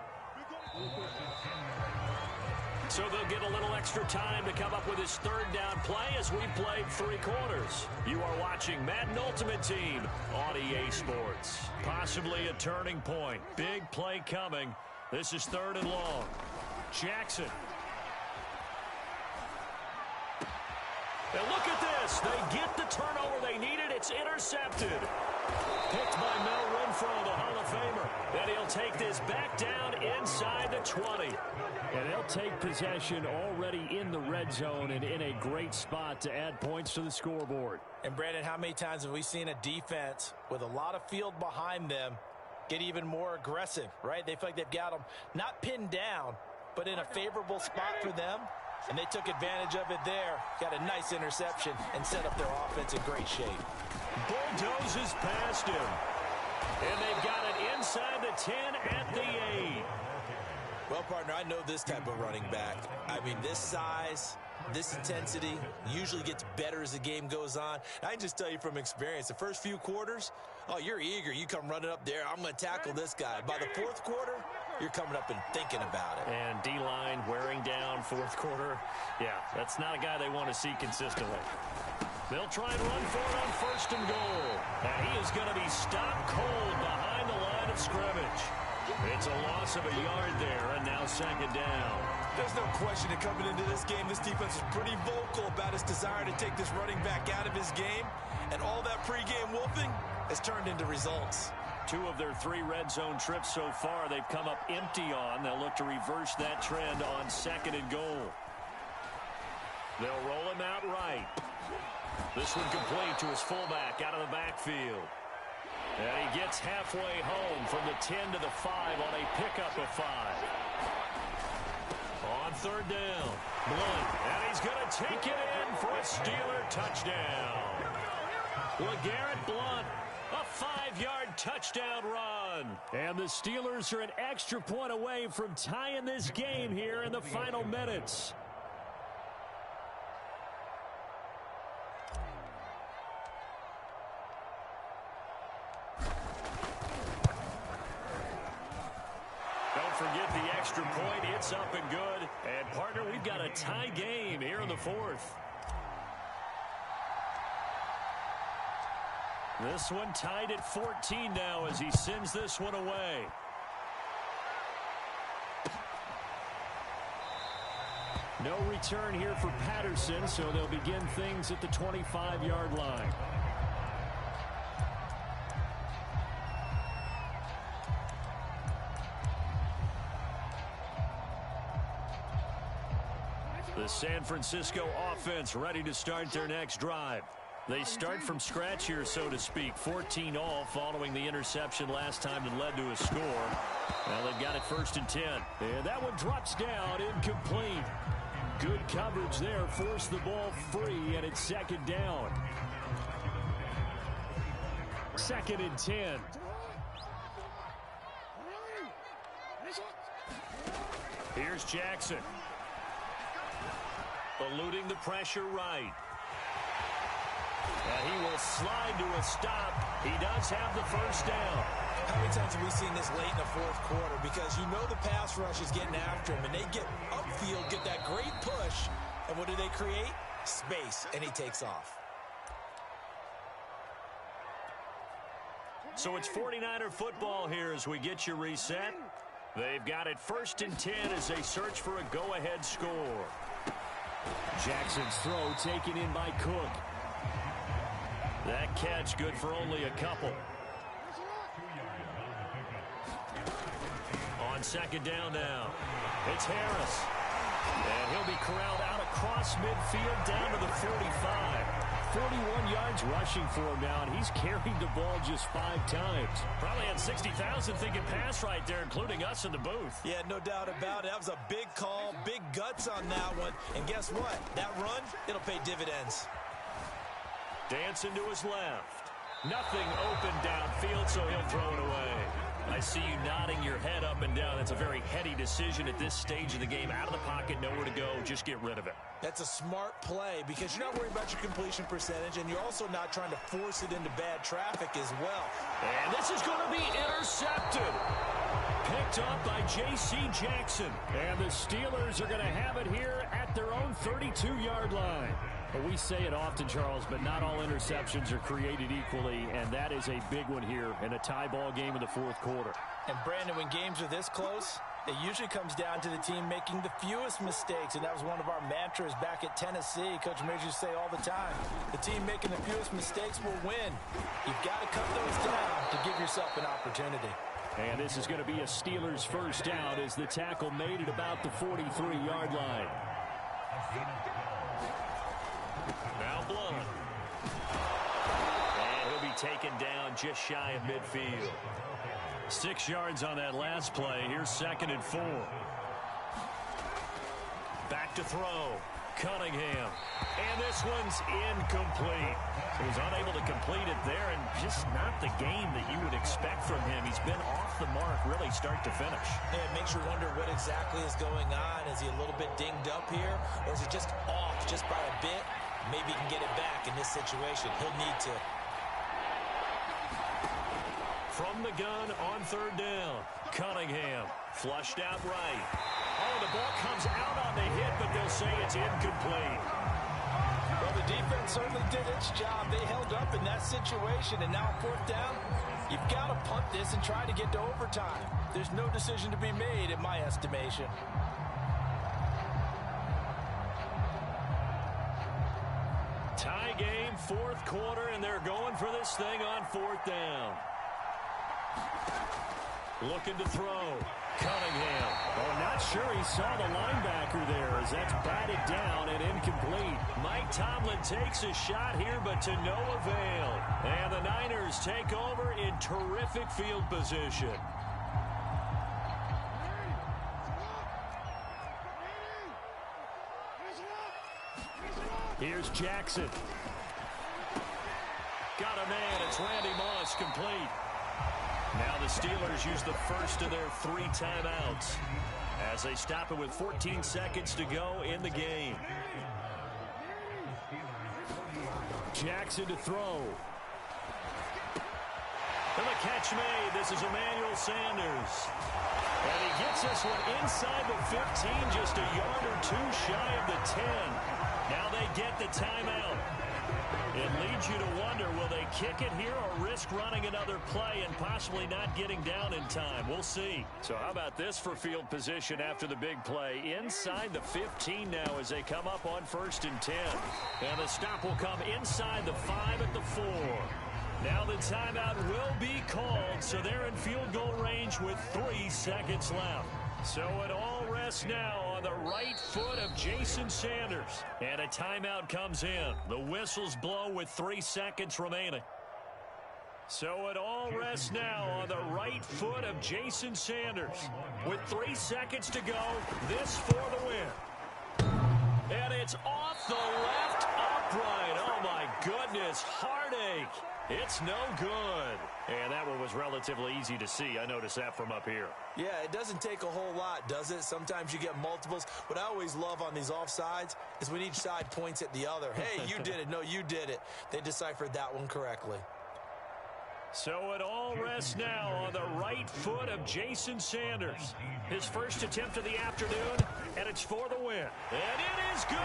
So they'll get a little extra time to come up with his 3rd down play as we've played 3 quarters. You are watching Madden Ultimate Team on EA Sports. Possibly a turning point. Big play coming. This is 3rd and long. Jackson. And look at this. They get the turnover they needed. It's intercepted. Picked by Mel Renfro, the Hall of Famer. And he'll take this back down inside the 20. And they'll take possession already in the red zone and in a great spot to add points to the scoreboard. And, Brandon, how many times have we seen a defense with a lot of field behind them get even more aggressive, right? They feel like they've got them not pinned down, but in a favorable spot for them. And they took advantage of it there. Got a nice interception and set up their offense in great shape. Bulldozes past him. And they've got it inside the 10 at the 8. Well, partner, I know this type of running back. I mean, this size, this intensity usually gets better as the game goes on. I can just tell you from experience, the first few quarters, oh, you're eager. You come running up there. I'm going to tackle this guy. By the 4th quarter, you're coming up and thinking about it. And D-line wearing down 4th quarter. Yeah, that's not a guy they want to see consistently. They'll try and run for it on 1st and goal. And he is going to be stopped cold behind the line of scrimmage. It's a loss of a yard there, and now 2nd down. There's no question that coming into this game, this defense is pretty vocal about its desire to take this running back out of his game. And all that pregame wolfing has turned into results. 2 of their 3 red zone trips so far, they've come up empty on. They'll look to reverse that trend on 2nd and goal. They'll roll him out right. This one complete to his fullback out of the backfield. And he gets halfway home from the 10 to the 5 on a pickup of 5. On 3rd down, Blunt, and he's going to take it in for a Steeler touchdown. LeGarrette Blunt, a 5-yard touchdown run. And the Steelers are an extra point away from tying this game here in the final minutes. extra point. It's up and good. And, partner, we've got a tie game here in the fourth. This one tied at 14 now as he sends this one away. No return here for Patterson, so they'll begin things at the 25-yard line. The San Francisco offense ready to start their next drive. They start from scratch here, so to speak. 14 all following the interception last time that led to a score. Well, they've got it 1st and 10. And that one drops down, incomplete. Good coverage there, forced the ball free, and it's 2nd down. 2nd and 10. Here's Jackson. Eluding the pressure right. And he will slide to a stop. He does have the 1st down. How many times have we seen this late in the 4th quarter? Because you know the pass rush is getting after him, and they get upfield, get that great push, and what do they create? Space, and he takes off. So it's 49er football here as we get you reset. They've got it 1st and 10 as they search for a go-ahead score. Jackson's throw taken in by Cook. That catch good for only a couple. On 2nd down now, it's Harris. And he'll be corralled out across midfield down to the 45. 41 yards rushing for him now, and he's carried the ball just 5 times. Probably had 60,000 thinking pass right there, including us in the booth. Yeah, no doubt about it. That was a big call, big guts on that one. And guess what? That run, it'll pay dividends. Dancing to his left. Nothing open downfield, so he'll throw it away. I see you nodding your head up and down. That's a very heady decision at this stage of the game. Out of the pocket, nowhere to go. Just get rid of it. That's a smart play because you're not worried about your completion percentage, and you're also not trying to force it into bad traffic as well. And this is going to be intercepted. Picked up by J.C. Jackson. And the Steelers are going to have it here at their own 32-yard line. Well, we say it often, Charles, but not all interceptions are created equally, and that is a big one here in a tie ball game in the 4th quarter. And, Brandon, when games are this close, it usually comes down to the team making the fewest mistakes, and that was one of our mantras back at Tennessee. Coach Major used to say all the time, the team making the fewest mistakes will win. You've got to cut those down to give yourself an opportunity. And this is going to be a Steelers 1st down as the tackle made it about the 43-yard line. Now Blunt. And he'll be taken down just shy of midfield. 6 yards on that last play. Here's 2nd and 4. Back to throw. Cunningham. And this one's incomplete. So he's unable to complete it there, and just not the game that you would expect from him. He's been off the mark really start to finish. Yeah, it makes you wonder what exactly is going on. Is he a little bit dinged up here, or is it just off just by a bit? Maybe he can get it back in this situation. He'll need to. From the gun on 3rd down, Cunningham flushed out right. Oh, the ball comes out on the hit, but they'll say it's incomplete. Well, the defense certainly did its job. They held up in that situation, and now 4th down, you've got to punt this and try to get to overtime. There's no decision to be made, in my estimation. Tie game, 4th quarter, and they're going for this thing on 4th down. Looking to throw. Cunningham. Oh, not sure he saw the linebacker there as that's batted down and incomplete. Mike Tomlin takes a shot here, but to no avail. And the Niners take over in terrific field position. Here's Jackson. Got a man. It's Randy Moss, complete. Now the Steelers use the first of their 3 timeouts as they stop it with 14 seconds to go in the game. Jackson to throw. And the catch made. This is Emmanuel Sanders. And he gets this one inside the 15, just a yard or two shy of the 10. Now they get the timeout. It leads you to wonder, will they kick it here or risk running another play and possibly not getting down in time? We'll see. So how about this for field position after the big play? Inside the 15 now as they come up on 1st and 10. And the stop will come inside the 5 at the 4. Now the timeout will be called, so they're in field goal range with 3 seconds left. So it all rests now on the right foot of Jason Sanders. And a timeout comes in. The whistles blow with 3 seconds remaining. So it all rests now on the right foot of Jason Sanders. With 3 seconds to go, this for the win. And it's off the left upright. Oh, my goodness. Heartache. It's no good. And that one was relatively easy to see. I noticed that from up here. Yeah, it doesn't take a whole lot, does it? Sometimes you get multiples. What I always love on these offsides is when each side points at the other. Hey, you did it. No, you did it. They deciphered that one correctly. So it all rests now on the right foot of Jason Sanders. His first attempt of the afternoon, and it's for the win. And it is good!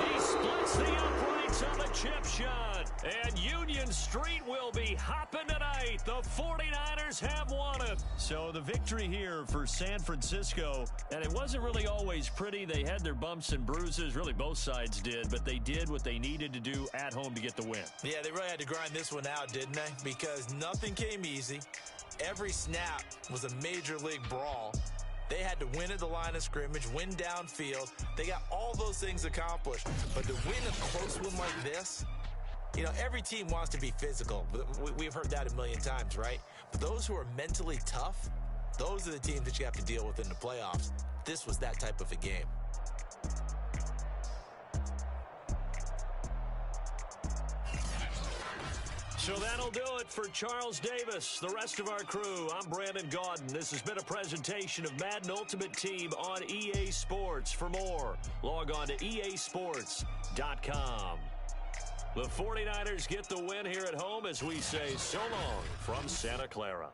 He splits the uprights on the chip shot. And Union Street will be hopping tonight. The 49ers have won it. So the victory here for San Francisco, and it wasn't really always pretty. They had their bumps and bruises. Really, both sides did, but they did what they needed to do at home to get the win. Yeah, they really had to grind this one out, didn't they? Because nothing came easy. Every snap was a major league brawl. They had to win at the line of scrimmage, win downfield. They got all those things accomplished. But to win a close one like this, you know, every team wants to be physical. We've heard that a million times, right? But those who are mentally tough, those are the teams that you have to deal with in the playoffs. This was that type of a game. So that'll do it for Charles Davis, the rest of our crew. I'm Brandon Gaudin. This has been a presentation of Madden Ultimate Team on EA Sports. For more, log on to easports.com. The 49ers get the win here at home as we say so long from Santa Clara.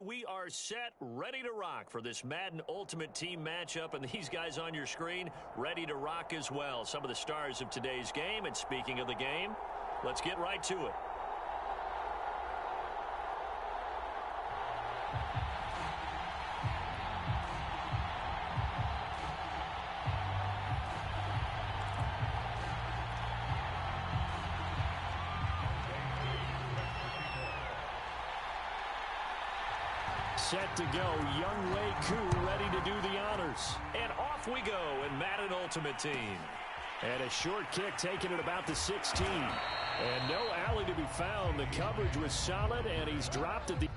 We are set, ready to rock for this Madden Ultimate Team matchup, and these guys on your screen ready to rock as well. Some of the stars of today's game, and speaking of the game, let's get right to it. Set to go, Young Wei Koo ready to do the honors. And off we go in Madden Ultimate Team. And a short kick taken at about the 16. And no alley to be found. The coverage was solid, and he's dropped at the...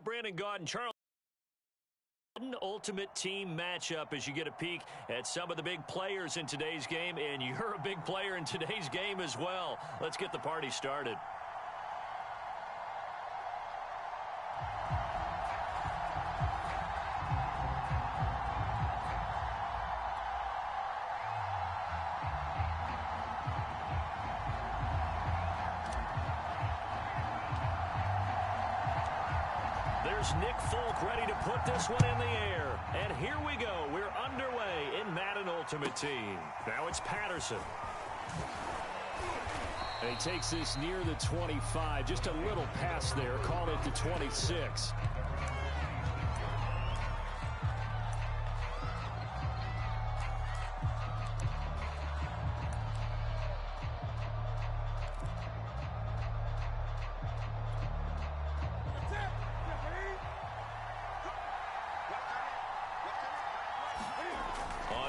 Brandon Gaudin, Charles. Ultimate Team matchup as you get a peek at some of the big players in today's game, and you're a big player in today's game as well. Let's get the party started. There's Nick Folk ready to put this one in the air. And here we go. We're underway in Madden Ultimate Team. Now it's Patterson. And he takes this near the 25. Just a little pass there. Call it the 26.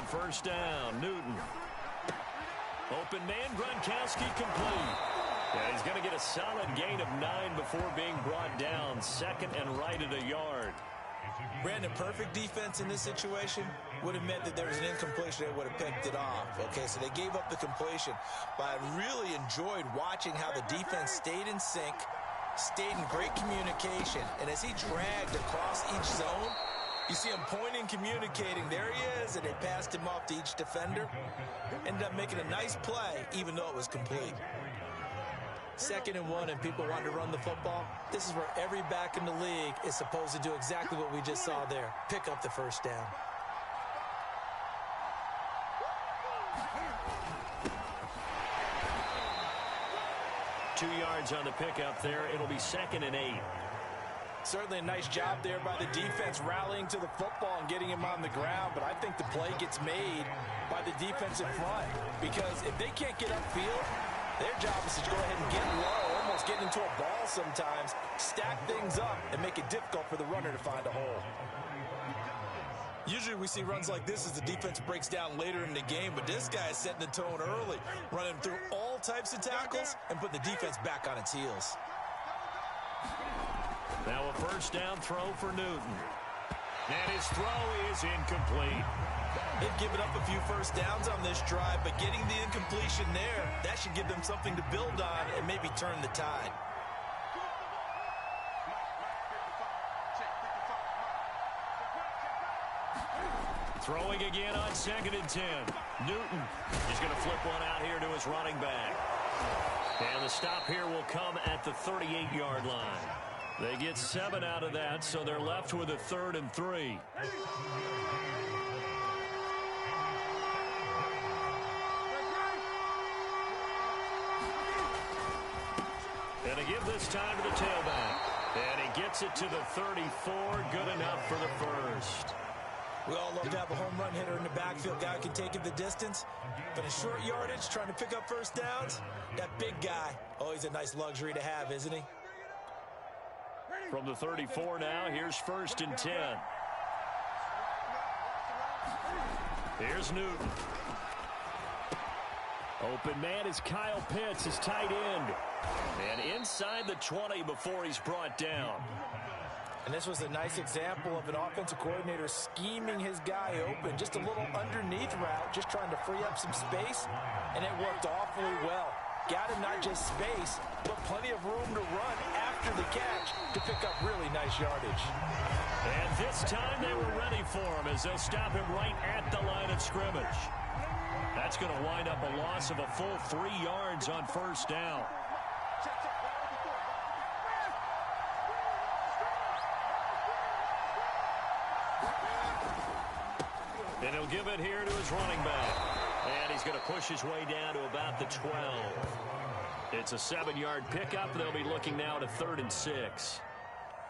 First down, Newton. Open man, Gronkowski complete. Yeah, he's going to get a solid gain of 9 before being brought down. Second and right at a yard. Brandon, perfect defense in this situation would have meant that there was an incompletion that would have picked it off. Okay, so they gave up the completion. But I really enjoyed watching how the defense stayed in sync, stayed in great communication. And as he dragged across each zone, you see him pointing, communicating. There he is, and they passed him off to each defender. Ended up making a nice play, even though it was complete. 2nd and 1, and people want to run the football. This is where every back in the league is supposed to do exactly what we just saw there. Pick up the first down. Two yards on the pickup there. It'll be 2nd and 8. Certainly a nice job there by the defense rallying to the football and getting him on the ground, but I think the play gets made by the defensive front because if they can't get upfield, their job is to go ahead and get low, almost get into a ball sometimes, stack things up, and make it difficult for the runner to find a hole. Usually we see runs like this as the defense breaks down later in the game, but this guy is setting the tone early, running through all types of tackles and putting the defense back on its heels. Now a first down throw for Newton. And his throw is incomplete. They've given up a few first downs on this drive, but getting the incompletion there, that should give them something to build on and maybe turn the tide. Throwing again on 2nd and 10. Newton is going to flip one out here to his running back. And the stop here will come at the 38-yard line. They get 7 out of that, so they're left with a 3rd and 3. And to give this time to the tailback. And he gets it to the 34. Good enough for the first. We all love to have a home run hitter in the backfield. Guy who can take it the distance. But in short yardage, trying to pick up first downs, that big guy, oh, he's a nice luxury to have, isn't he? From the 34 now, here's 1st and 10. Here's Newton. Open man is Kyle Pitts, his tight end. And inside the 20 before he's brought down. And this was a nice example of an offensive coordinator scheming his guy open. Just a little underneath route, just trying to free up some space. And it worked awfully well. Got him not just space, but plenty of room to run after the catch to pick up really nice yardage. And this time they were ready for him as they'll stop him right at the line of scrimmage. That's going to wind up a loss of a full 3 yards on 1st down. And he'll give it here to his running back. And he's going to push his way down to about the 12. It's a 7-yard pickup. They'll be looking now to 3rd and 6.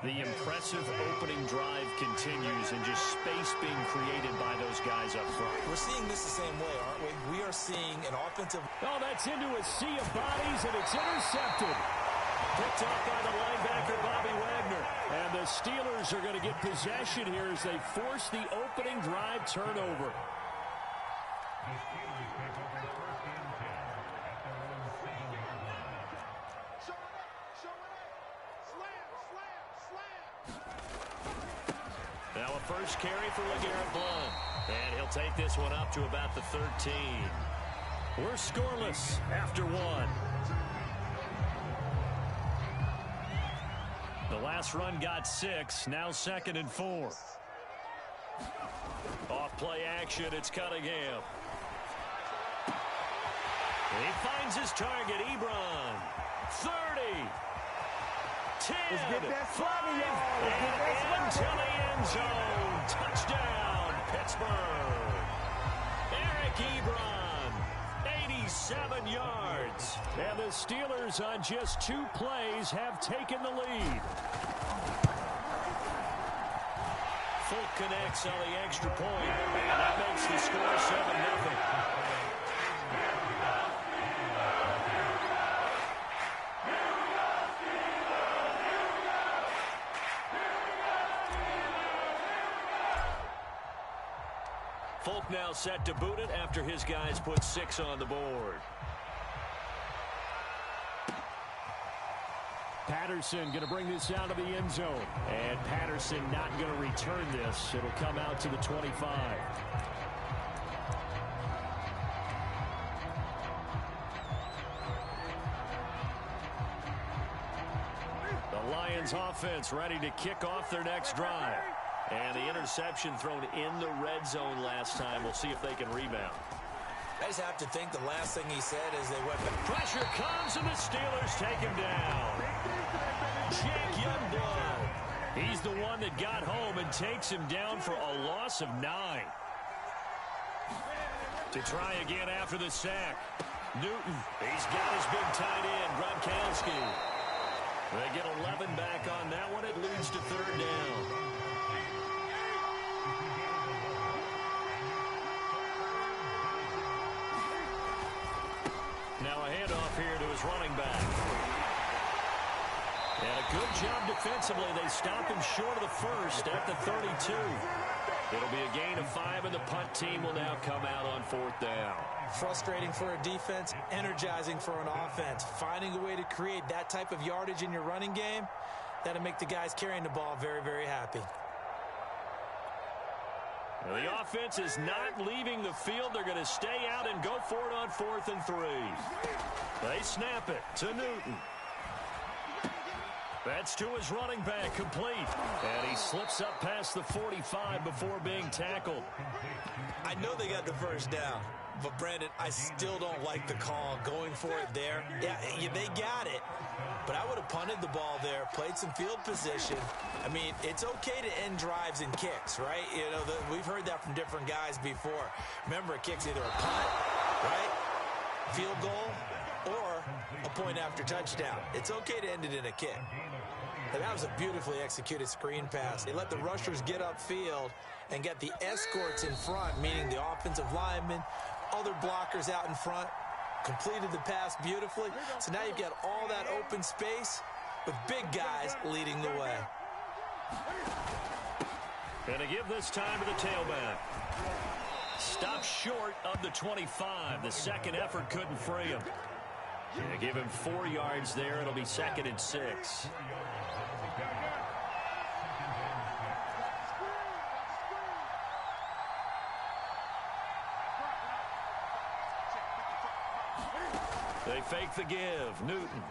The impressive opening drive continues and just space being created by those guys up front. We're seeing this the same way, aren't we? We are seeing an offensive... Oh, that's into a sea of bodies, and it's intercepted. Picked off by the linebacker, Bobby Wagner. And the Steelers are going to get possession here as they force the opening drive turnover. Now a first carry for LeGarrette Blount. And he'll take this one up to about the 13. We're scoreless after 1. The last run got 6. Now 2nd and 4. Off play action. It's Cunningham. He finds his target. Ebron. 30. 10. 5. And into the end zone. Touchdown, Pittsburgh. Eric Ebron. 87 yards. And the Steelers on just 2 plays have taken the lead. Folk connects on the extra point, and that makes the score 7-0. Folk now set to boot it after his guys put 6 on the board. Patterson going to bring this out of the end zone. And Patterson not going to return this. It'll come out to the 25. The Lions offense ready to kick off their next drive. And the interception thrown in the red zone last time. We'll see if they can rebound. I just have to think the last thing he said is they went back. Pressure comes and the Steelers take him down. Jake Youngblood. He's the one that got home and takes him down for a loss of 9. To try again after the sack. Newton. He's got his big tight end, Gronkowski. They get 11 back on that one. It leads to 3rd down. Now a handoff here to his running back. And a good job defensively. They stop him short of the first at the 32. It'll be a gain of 5, and the punt team will now come out on 4th down. Frustrating for a defense, energizing for an offense. Finding a way to create that type of yardage in your running game, that'll make the guys carrying the ball very, very happy. Well, the offense is not leaving the field. They're going to stay out and go for it on 4th and 3. They snap it to Newton. That's to his running back, complete. And he slips up past the 45 before being tackled. I know they got the first down, but Brandon, I still don't like the call. Going for it there, yeah, they got it. But I would have punted the ball there, played some field position. I mean, it's okay to end drives and kicks, right? You know, we've heard that from different guys before. Remember, a kick's either a punt, right, field goal, or a point after touchdown. It's okay to end it in a kick. And that was a beautifully executed screen pass. They let the rushers get upfield and get the escorts in front, meaning the offensive linemen, other blockers out in front, completed the pass beautifully. So now you've got all that open space with big guys leading the way. And to give this time to the tailback. Stopped short of the 25. The second effort couldn't free him. Yeah, give him 4 yards there. It'll be 2nd and 6. They fake the give. Newton.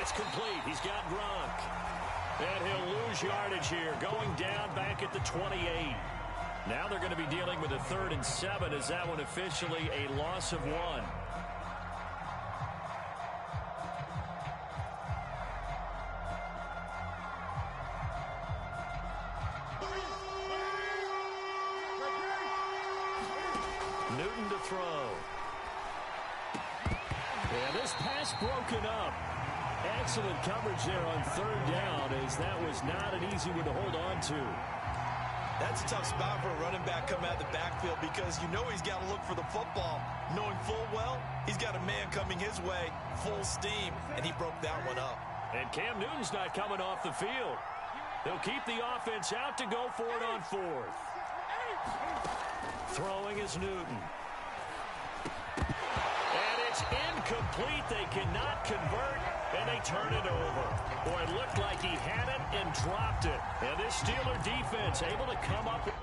It's complete. He's got Gronk. And he'll lose yardage here. Going down back at the 28. Now they're going to be dealing with a 3rd and 7. Is that one officially a loss of 1? Newton to throw. And this pass broken up. Excellent coverage there on 3rd down, as that was not an easy one to hold on to. That's a tough spot for a running back coming out of the backfield because you know he's got to look for the football, knowing full well he's got a man coming his way, full steam, and he broke that one up. And Cam Newton's not coming off the field. They'll keep the offense out to go for it on 4th. Throwing is Newton. And it's incomplete. They cannot convert, and they turn it over. Boy, it looked like he had it and dropped it. And this Steeler defense able to come up with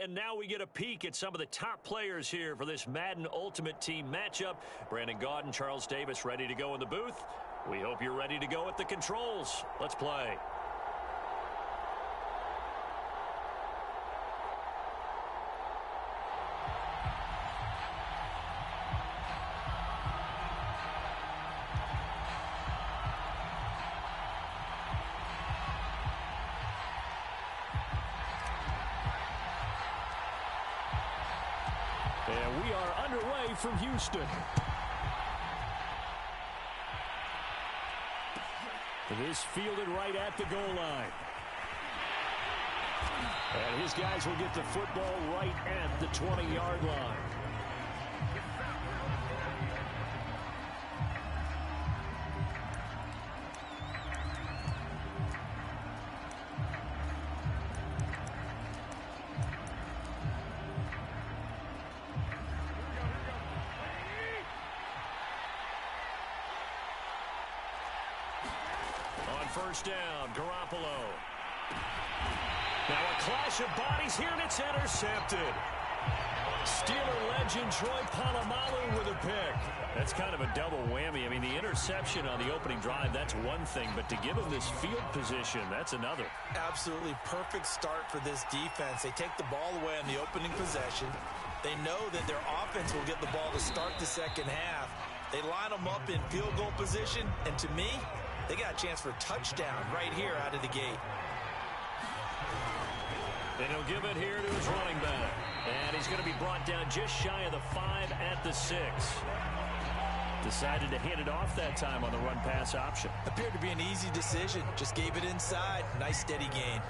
And now we get a peek at some of the top players here for this Madden Ultimate Team matchup. Brandon Gaudin, Charles Davis ready to go in the booth. We hope you're ready to go at the controls. Let's play. And we are underway from Houston. It is fielded right at the goal line. And his guys will get the football right at the 20-yard line. First down, Garoppolo. Now a clash of bodies here, and it's intercepted. Steeler legend Troy Polamalu with a pick. That's kind of a double whammy. I mean, the interception on the opening drive, that's one thing, but to give him this field position, that's another. Absolutely perfect start for this defense. They take the ball away on the opening possession. They know that their offense will get the ball to start the second half. They line them up in field goal position, and to me, they got a chance for a touchdown right here out of the gate. And he'll give it here to his running back. And he's going to be brought down just shy of the 5 at the 6. Decided to hand it off that time on the run-pass option. Appeared to be an easy decision. Just gave it inside. Nice steady gain.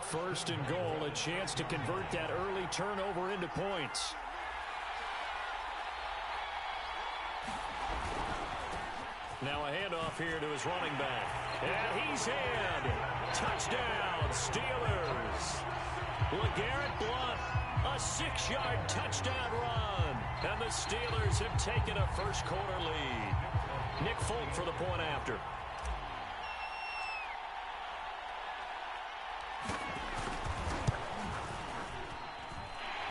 First and goal, a chance to convert that early turnover into points. Now a handoff here to his running back. And he's in. Touchdown, Steelers. LeGarrette Blount, a 6-yard touchdown run. And the Steelers have taken a first-quarter lead. Nick Folk for the point after.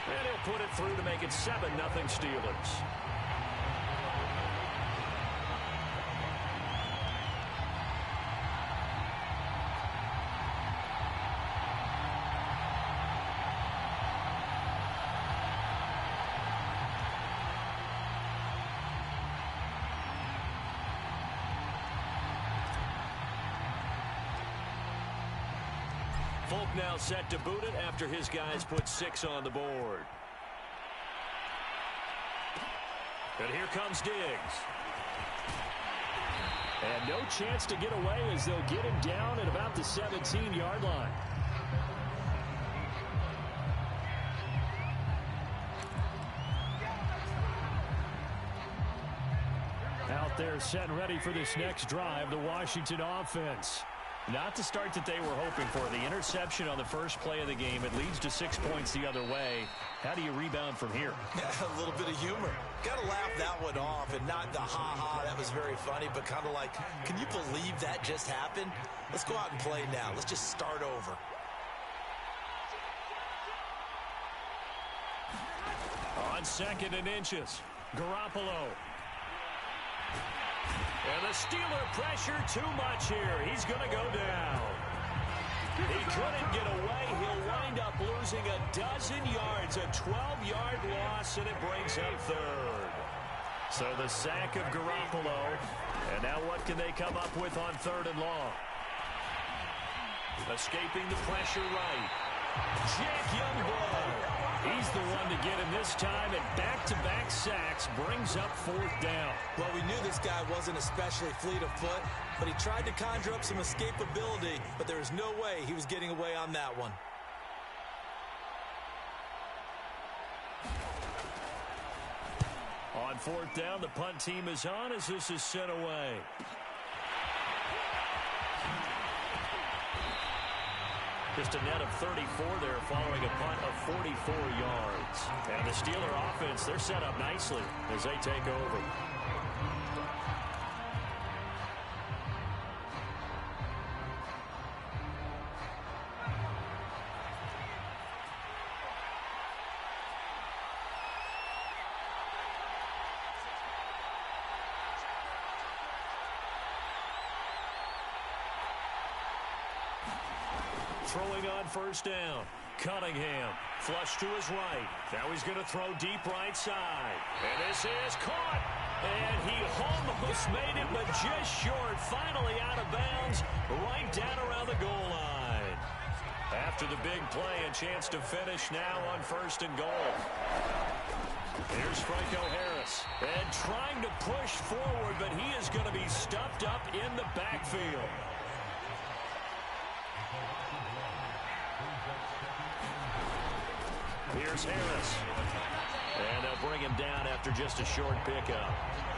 And he'll put it through to make it 7-0 Steelers. Folk now set to boot it after his guys put 6 on the board. And here comes Diggs. And no chance to get away as they'll get him down at about the 17-yard line. Out there set and ready for this next drive, the Washington offense. Not the start that they were hoping for. The interception on the first play of the game. It leads to 6 points the other way. How do you rebound from here? Yeah, a little bit of humor. Got to laugh that one off, and not the ha-ha, that was very funny, but kind of like, can you believe that just happened? Let's go out and play now. Let's just start over. On 2nd and inches, Garoppolo. And the Steeler pressure too much here. He's going to go down. He couldn't get away. He'll wind up losing a dozen yards, a 12-yard loss, and it brings up 3rd. So the sack of Garoppolo. And now what can they come up with on 3rd and long? Escaping the pressure right. Jack Youngblood. He's the one to get him this time, and back-to-back sacks brings up 4th down. Well, we knew this guy wasn't especially fleet of foot, but he tried to conjure up some escapability, but there was no way he was getting away on that one. On 4th down, the punt team is on as this is sent away. Just a net of 34 there following a punt of 44 yards. And the Steeler offense, they're set up nicely as they take over. throwing on first down. Cunningham, flush to his right. Now he's going to throw deep right side. And this is caught. And he almost made it, but just short. Finally out of bounds, right down around the goal line. After the big play, a chance to finish now on first and goal. Here's Franco Harris. And trying to push forward, but he is going to be stuffed up in the backfield. Here's Harris. And they'll bring him down after just a short pickup.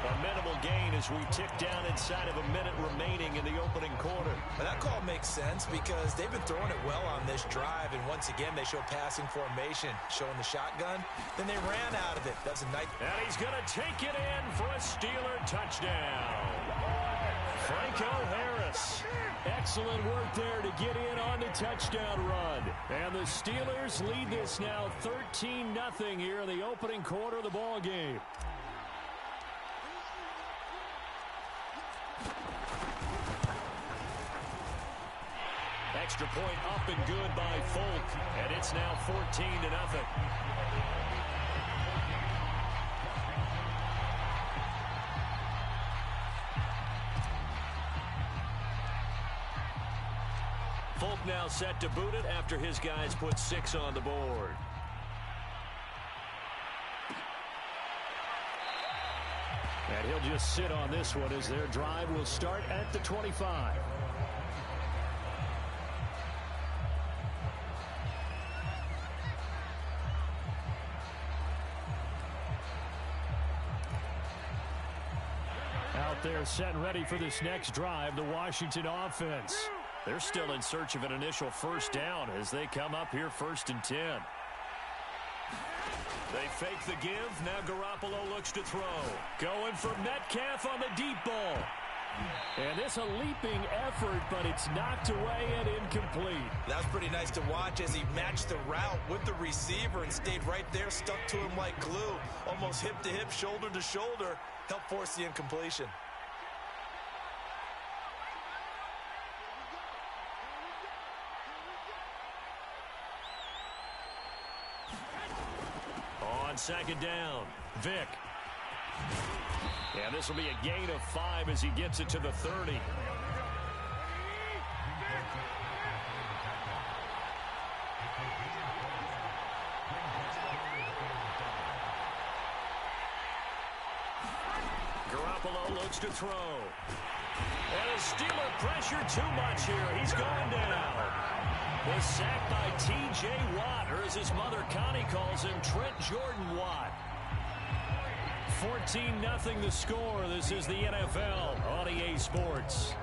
A minimal gain as we tick down inside of a minute remaining in the opening quarter. Well, that call makes sense because they've been throwing it well on this drive, and once again they show passing formation, showing the shotgun. Then they ran out of it. That's a nice. And he's going to take it in for a Steeler touchdown. Franco Harris. Excellent work there to get in on the touchdown run. And the Steelers lead this now 13-0 here in the opening quarter of the ball game. Extra point up and good by Folk. And it's now 14-0. Folk now set to boot it after his guys put 6 on the board. And he'll just sit on this one as their drive will start at the 25. Out there set and ready for this next drive, the Washington offense. They're still in search of an initial first down as they come up here 1st and 10. They fake the give. Now Garoppolo looks to throw. Going for Metcalf on the deep ball. And this a leaping effort, but it's knocked away and incomplete. That was pretty nice to watch as he matched the route with the receiver and stayed right there, stuck to him like glue. Almost hip to hip, shoulder to shoulder. Helped force the incompletion. On second down, Vick. And this will be a gain of 5 as he gets it to the 30. Garoppolo looks to throw. And a Steeler pressure too much here. He's going down. The sack by T.J. Watt, or as his mother Connie calls him, Trent Jordan Watt. 14-0 the score. This is the NFL on EA Sports.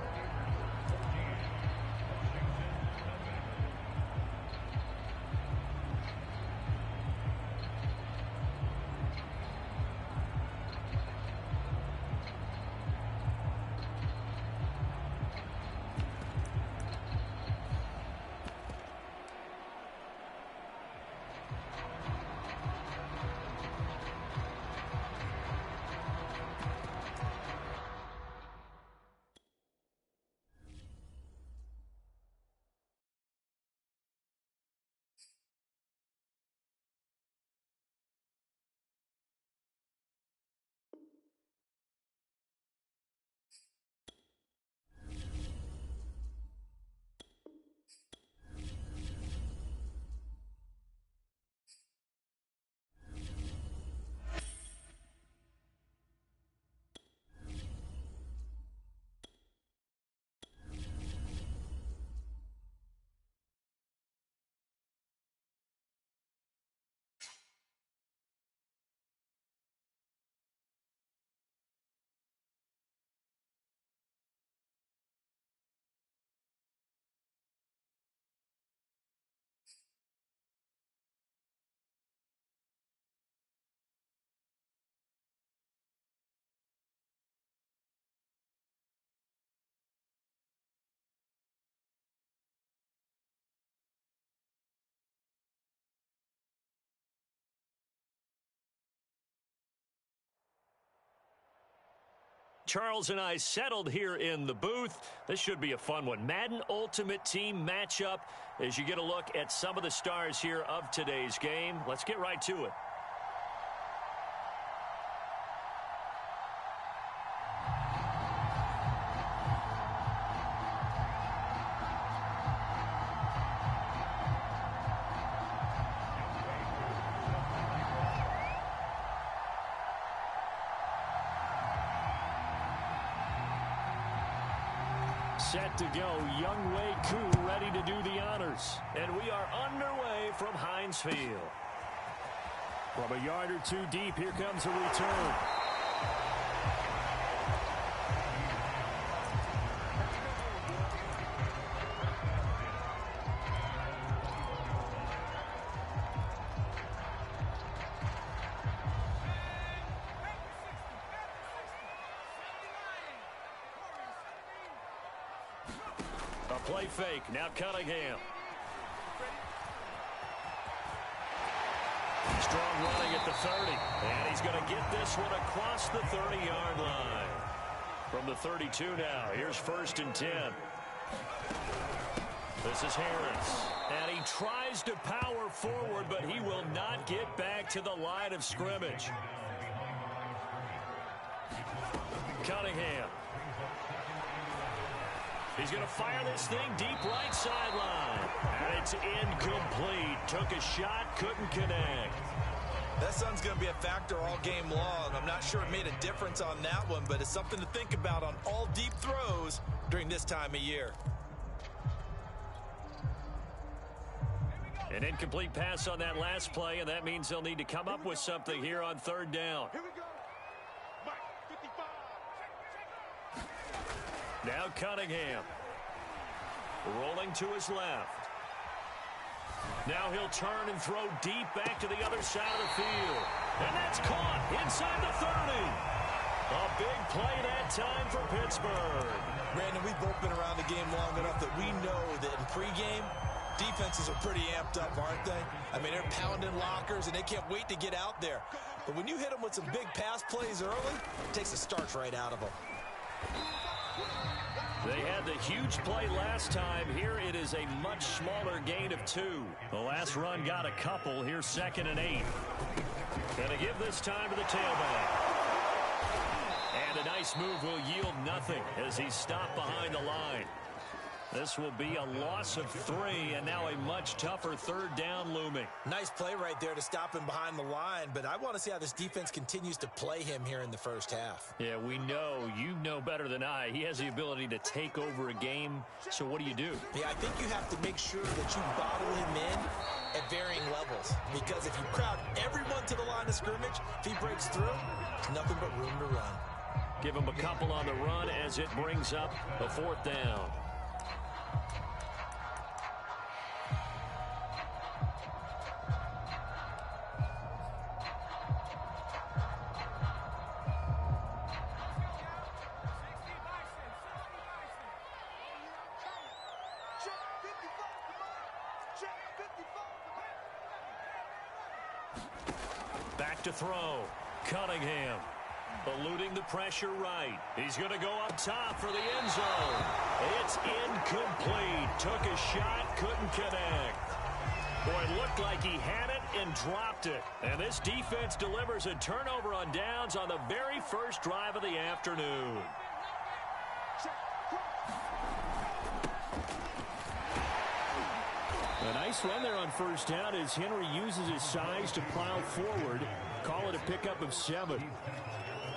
Charles and I settled here in the booth. This should be a fun one. Madden Ultimate Team matchup as you get a look at some of the stars here of today's game. Let's get right to it. Set to go, Younghoe Koo ready to do the honors. And we are underway from Heinz Field. From a yard or two deep, here comes a return. Play fake. Now Cunningham. Strong running at the 30. And he's going to get this one across the 30-yard line. From the 32 now. Here's 1st and 10. This is Harris. And he tries to power forward, but he will not get back to the line of scrimmage. Cunningham. He's going to fire this thing deep right sideline. And it's incomplete. Took a shot, couldn't connect. That sun's going to be a factor all game long. I'm not sure it made a difference on that one, but it's something to think about on all deep throws during this time of year. An incomplete pass on that last play, and that means they'll need to come up with something here on 3rd down. Here we go. Mike, 55. Now Cunningham. Rolling to his left. Now he'll turn and throw deep back to the other side of the field. And that's caught inside the 30. A big play that time for Pittsburgh. Brandon, we've both been around the game long enough that we know that in pregame, defenses are pretty amped up, aren't they? I mean, they're pounding lockers, and they can't wait to get out there. But when you hit them with some big pass plays early, it takes the starch right out of them. They had the huge play last time. Here it is a much smaller gain of 2. The last run got a couple. Here's 2nd and 8. Gonna give this time to the tailback. And a nice move will yield nothing as he's stopped behind the line. This will be a loss of 3, and now a much tougher 3rd down looming. Nice play right there to stop him behind the line, but I want to see how this defense continues to play him here in the first half. Yeah, we know. You know better than I. He has the ability to take over a game, so what do you do? Yeah, I think you have to make sure that you bottle him in at varying levels, because if you crowd everyone to the line of scrimmage, if he breaks through, there's nothing but room to run. Give him a couple on the run as it brings up a 4th down. Back to throw. Cunningham eluding the pressure right. He's going to go up top for the end zone. It's incomplete. Took a shot, couldn't connect. Boy, it looked like he had it and dropped it. And this defense delivers a turnover on downs on the very first drive of the afternoon. A nice run there on 1st down as Henry uses his size to plow forward. Call it a pickup of 7.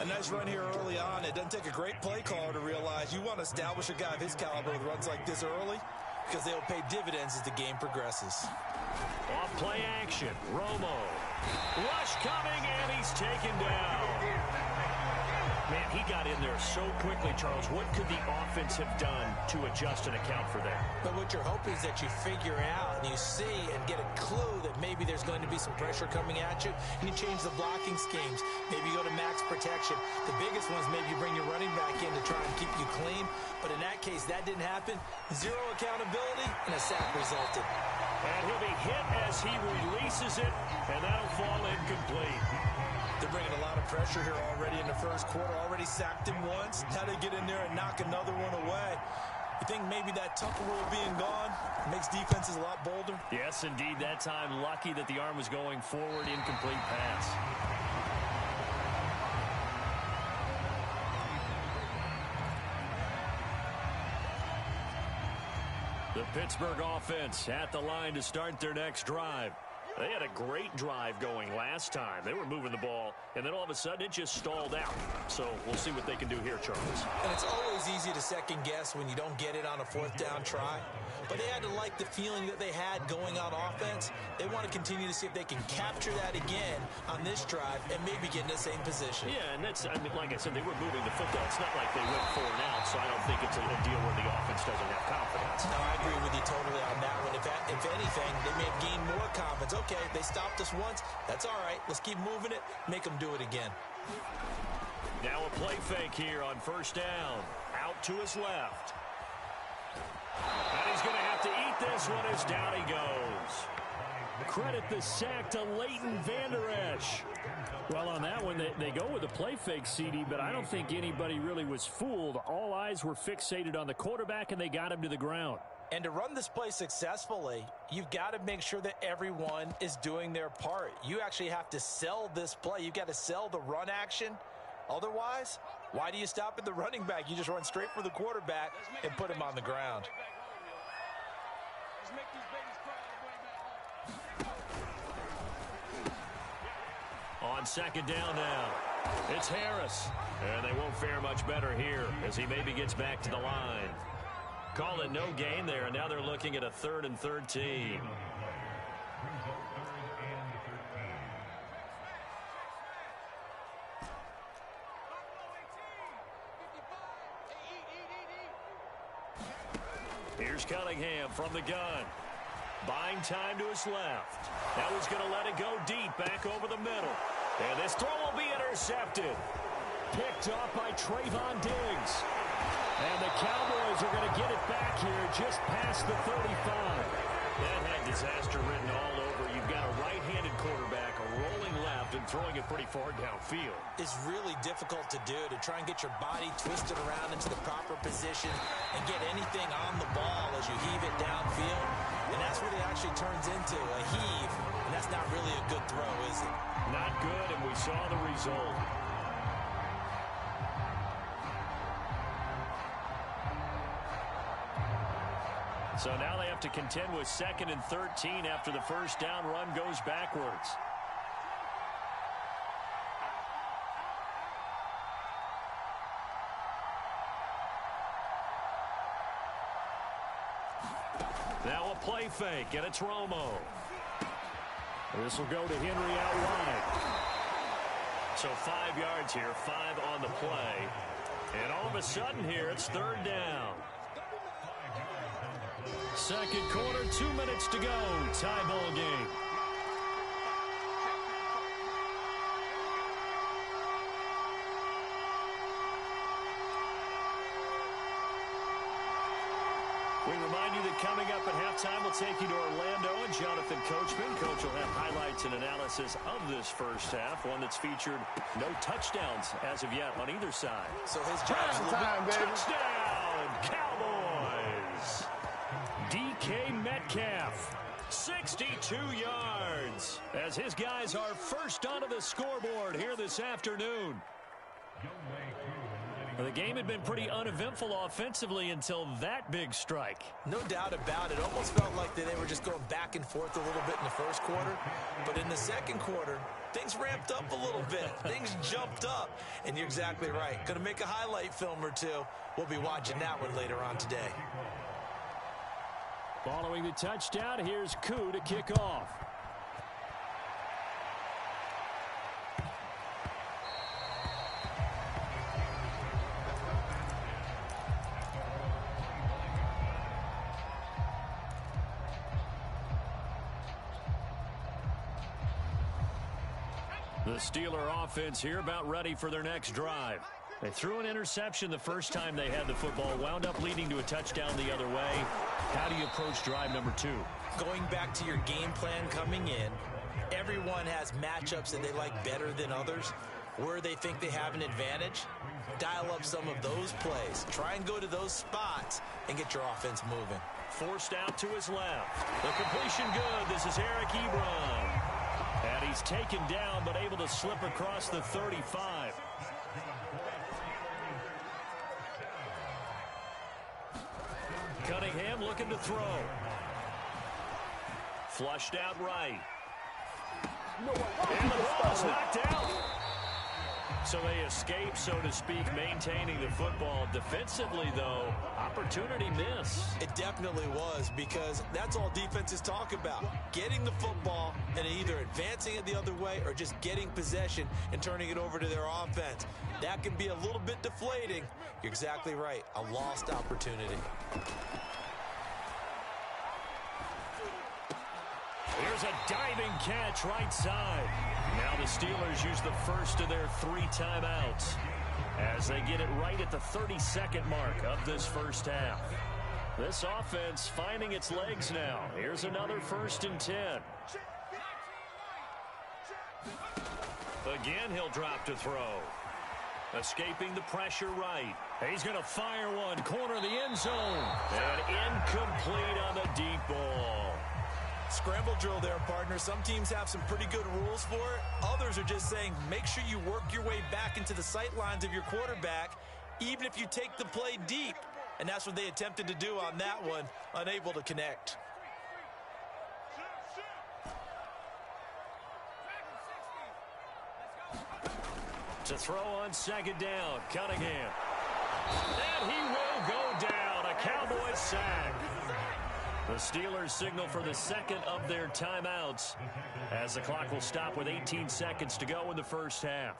A nice run here early on. It doesn't take a great play caller to realize you want to establish a guy of his caliber with runs like this early, because they'll pay dividends as the game progresses. Off play action. Romo. Rush coming, and he's taken down. Man, he got in there so quickly, Charles. What could the offense have done to adjust and account for that? But what you're hoping is that you figure out and you see and get a clue that maybe there's going to be some pressure coming at you, and you change the blocking schemes. Maybe you go to max protection. The biggest one is maybe you bring your running back in to try and keep you clean. But in that case, that didn't happen. Zero accountability, and a sack resulted. And he'll be hit as he releases it, and that'll fall incomplete. They're bringing a lot of pressure here already in the first quarter. Already sacked him once. Now they get in there and knock another one away. You think maybe that Tucker rule being gone makes defenses a lot bolder? Yes, indeed. That time, lucky that the arm was going forward. Incomplete pass. The Pittsburgh offense at the line to start their next drive. They had a great drive going last time. They were moving the ball, and then all of a sudden it just stalled out. So we'll see what they can do here, Charles. And it's always easy to second guess when you don't get it on a fourth down try. But they had to like the feeling that they had going on offense. They want to continue to see if they can capture that again on this drive and maybe get in the same position. Yeah, and that's, I mean, like I said, they were moving the football. It's not like they went 4 and out, so I don't think it's a deal where the offense doesn't have confidence. No, I agree with you totally on that one. If anything, they may have gained more confidence. Okay, they stopped us once. That's all right. Let's keep moving it. Make them do it again. Now a play fake here on first down. Out to his left. And he's going to have to eat this one as down he goes. Credit the sack to Leighton Vander Esch. Well, on that one, they go with a play fake, CD, but I don't think anybody really was fooled. All eyes were fixated on the quarterback, and they got him to the ground. And to run this play successfully, you've got to make sure that everyone is doing their part. You actually have to sell this play. You've got to sell the run action. Otherwise, why do you stop at the running back? You just run straight for the quarterback and put him on the ground. On second down now, it's Harris. And they won't fare much better here as he maybe gets back to the line. Call it no gain there, and now they're looking at a 3rd and 13. Here's Cunningham from the gun. Buying time to his left. Now he's going to let it go deep back over the middle. And this throw will be intercepted. Picked up by Trayvon Diggs. And the Cowboys are going to get it back here just past the 35. That had disaster written all over. You've got a right-handed quarterback, a rolling left, and throwing it pretty far downfield. It's really difficult to do, to try and get your body twisted around into the proper position and get anything on the ball as you heave it downfield. And that's what it actually turns into, a heave. And that's not really a good throw, is it? Not good, and we saw the result. So now they have to contend with 2nd and 13 after the first down run goes backwards. Now a play fake, and it's Romo. This will go to Henry out wide. So 5 yards here, 5 on the play. And all of a sudden here, it's 3rd down. Second quarter, 2 minutes to go. Tie ball game. We remind you that coming up at halftime, we'll take you to Orlando and Jonathan Coachman. Coach will have highlights and analysis of this first half, one that's featured no touchdowns as of yet on either side. So his job's a little bit... Touchdown, Cowboys! DK Metcalf, 62 yards, as his guys are first onto the scoreboard here this afternoon. The game had been pretty uneventful offensively until that big strike. No doubt about it. Almost felt like they were just going back and forth a little bit in the first quarter. But in the second quarter, things ramped up a little bit. Things jumped up. And you're exactly right. Going to make a highlight film or two. We'll be watching that one later on today. Following the touchdown, here's Koo to kick off. The Steeler offense here about ready for their next drive. They threw an interception the first time they had the football, wound up leading to a touchdown the other way. How do you approach drive number 2? Going back to your game plan coming in, Everyone has matchups that they like better than others, where they think they have an advantage. Dial up some of those plays. Try and go to those spots and get your offense moving. Forced out to his left. The completion good. This is Eric Ebron. And he's taken down but able to slip across the 35. Cunningham looking to throw. Flushed out right. And the ball's knocked out. So they escape, so to speak, maintaining the football. Defensively, though, opportunity miss. It definitely was, because that's all defenses talk about. Getting the football and either advancing it the other way or just getting possession and turning it over to their offense. That can be a little bit deflating. You're exactly right. A lost opportunity. Here's a diving catch right side. Now the Steelers use the first of their 3 timeouts as they get it right at the 32nd mark of this first half. This offense finding its legs now. Here's another 1st and 10. Again, he'll drop to throw. Escaping the pressure right. He's going to fire one. Corner of the end zone. And incomplete on the deep ball. Scramble drill there, partner. Some teams have some pretty good rules for it. Others are just saying make sure you work your way back into the sight lines of your quarterback, even if you take the play deep. And that's what they attempted to do on that one, unable to connect. To throw on 2nd down, Cunningham. And he will go down. A Cowboys sack. The Steelers signal for the 2nd of their timeouts as the clock will stop with 18 seconds to go in the first half.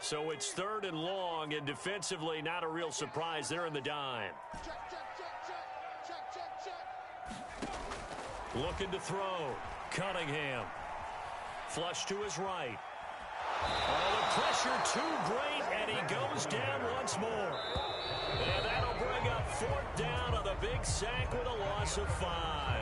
So it's 3rd and long, and defensively not a real surprise. They're in the dime. Looking to throw. Cunningham. Flush to his right. Oh, the pressure too great, and he goes down once more. And that'll bring up 4th down on the big sack with a loss of 5.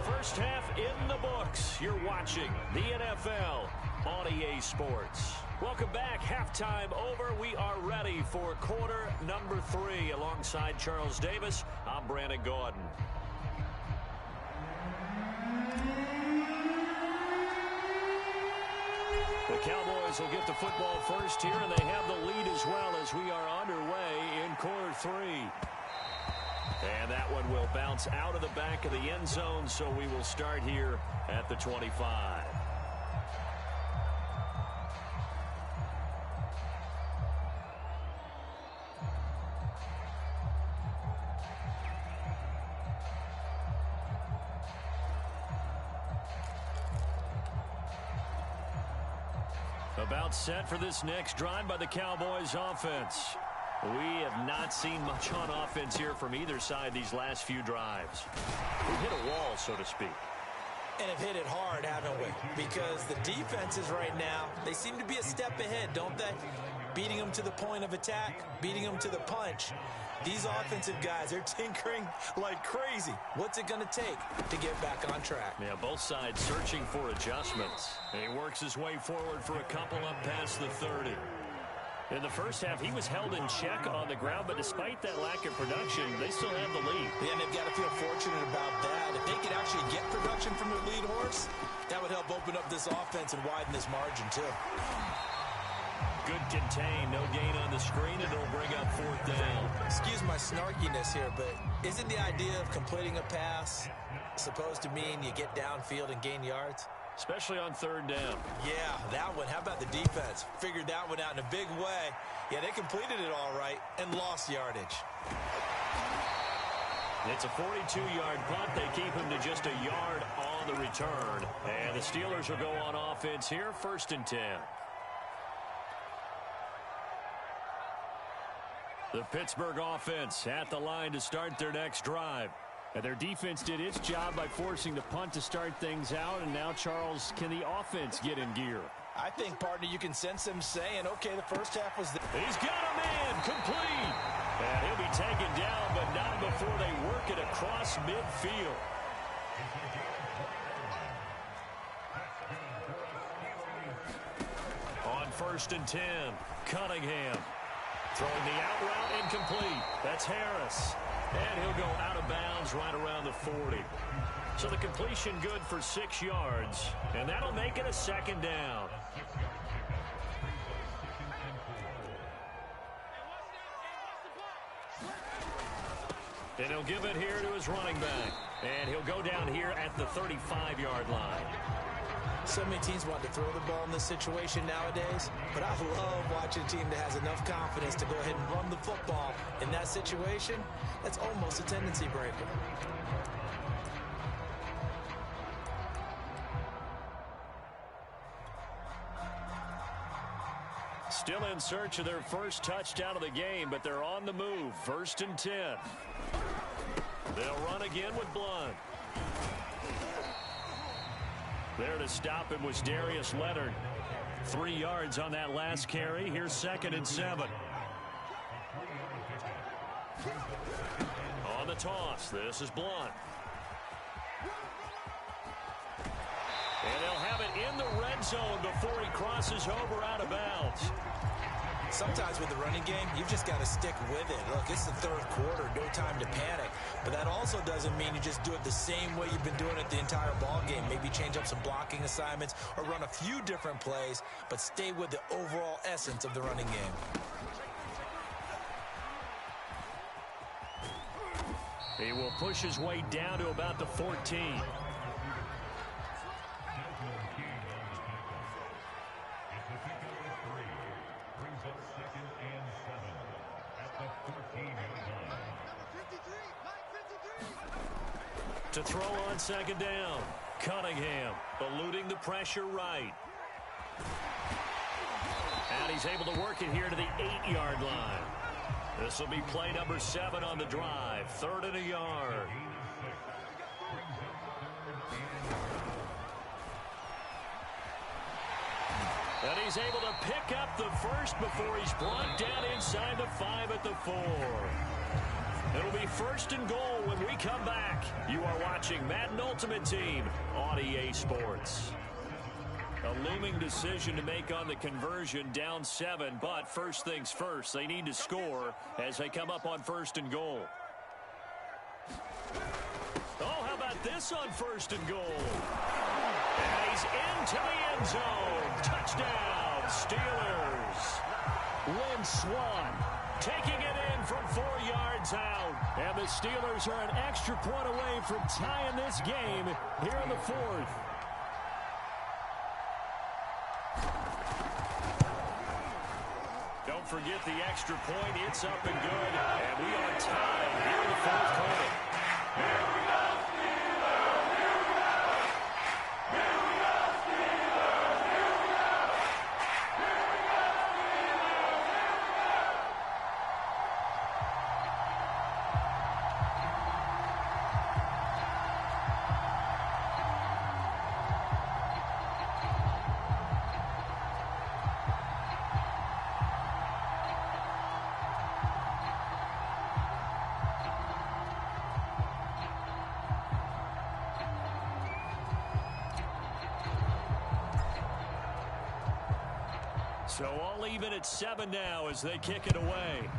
First half in the books. You're watching the NFL on EA Sports. Welcome back. Halftime over. We are ready for quarter number 3. Alongside Charles Davis, I'm Brandon Gordon. The Cowboys will get the football first here, and they have the lead as well as we are underway in quarter 3. And that one will bounce out of the back of the end zone, so we will start here at the 25. About set for this next drive by the Cowboys offense. We have not seen much on offense here from either side these last few drives. We've hit a wall, so to speak. And have hit it hard, haven't we? Because the defenses right now, they seem to be a step ahead, don't they? Beating them to the point of attack, beating them to the punch. These offensive guys are tinkering like crazy. What's it going to take to get back on track? Yeah, both sides searching for adjustments. He works his way forward for a couple up past the 30. In the first half, he was held in check on the ground, but despite that lack of production, they still have the lead. Yeah, and they've got to feel fortunate about that. If they could actually get production from their lead horse, that would help open up this offense and widen this margin, too. Good contain, no gain on the screen, and it'll bring up 4th down. Excuse my snarkiness here, but isn't the idea of completing a pass supposed to mean you get downfield and gain yards? Especially on 3rd down. Yeah, that one. How about the defense? Figured that one out in a big way. Yeah, they completed it all right and lost yardage. It's a 42-yard punt. They keep him to just a yard on the return. And the Steelers will go on offense here, 1st and 10. The Pittsburgh offense at the line to start their next drive. And their defense did its job by forcing the punt to start things out. And now, Charles, can the offense get in gear? I think, partner, you can sense him saying, okay, the first half was... He's got a man, complete. And he'll be taken down, but not before they work it across midfield. On 1st and 10, Cunningham. Throwing the out route incomplete. That's Harris. And he'll go out of bounds right around the 40. So the completion good for 6 yards. And that'll make it a 2nd down. And he'll give it here to his running back. And he'll go down here at the 35-yard line. So many teams want to throw the ball in this situation nowadays, but I love watching a team that has enough confidence to go ahead and run the football. In that situation, that's almost a tendency breaker. Still in search of their first touchdown of the game, but they're on the move. 1st and 10. They'll run again with Blunt. There to stop him was Darius Leonard. 3 yards on that last carry. Here's 2nd and 7. On the toss, this is Blunt. And they'll have it in the red zone before he crosses over out of bounds. Sometimes with the running game, you've just got to stick with it. Look, it's the 3rd quarter, no time to panic. But that also doesn't mean you just do it the same way you've been doing it the entire ball game. Maybe change up some blocking assignments or run a few different plays, but stay with the overall essence of the running game. He will push his way down to about the 14. To throw on 2nd down. Cunningham eluding the pressure right. And he's able to work it here to the 8-yard line. This will be play number 7 on the drive. 3rd and a yard. And he's able to pick up the first before he's brought down inside the 5 at the 4. It'll be 1st and goal when we come back. You are watching Madden Ultimate Team on EA Sports. A looming decision to make on the conversion, down 7, but first things first, they need to score as they come up on 1st and goal. Oh, how about this on 1st and goal? And he's into the end zone. Touchdown, Steelers. Lynn Swan taking it in from 4 yards out. And the Steelers are an extra point away from tying this game here in the 4th. Don't forget the extra point. It's up and good. And we are tied here in the 4th quarter. Here we go, Steelers! Here we go! Here we go, Steelers! Here we go! Here we go, Steelers! Here we go! So all even at 7 now as they kick it away.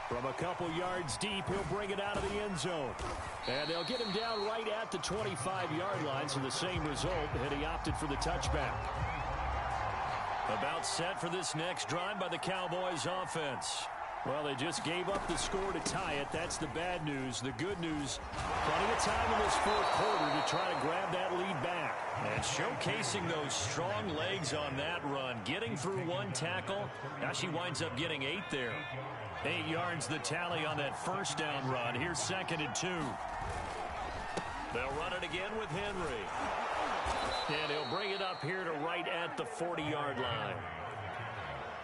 From a couple yards deep, he'll bring it out of the end zone. And they'll get him down right at the 25-yard line, so the same result, and he opted for the touchback. About set for this next drive by the Cowboys offense. Well, they just gave up the score to tie it. That's the bad news. The good news, plenty of time in this 4th quarter to try to grab that lead back. And showcasing those strong legs on that run. Getting through 1 tackle. Now she winds up getting 8 there. 8 yards the tally on that 1st down run. Here's 2nd and 2. They'll run it again with Henry. And he'll bring it up here to right at the 40-yard line.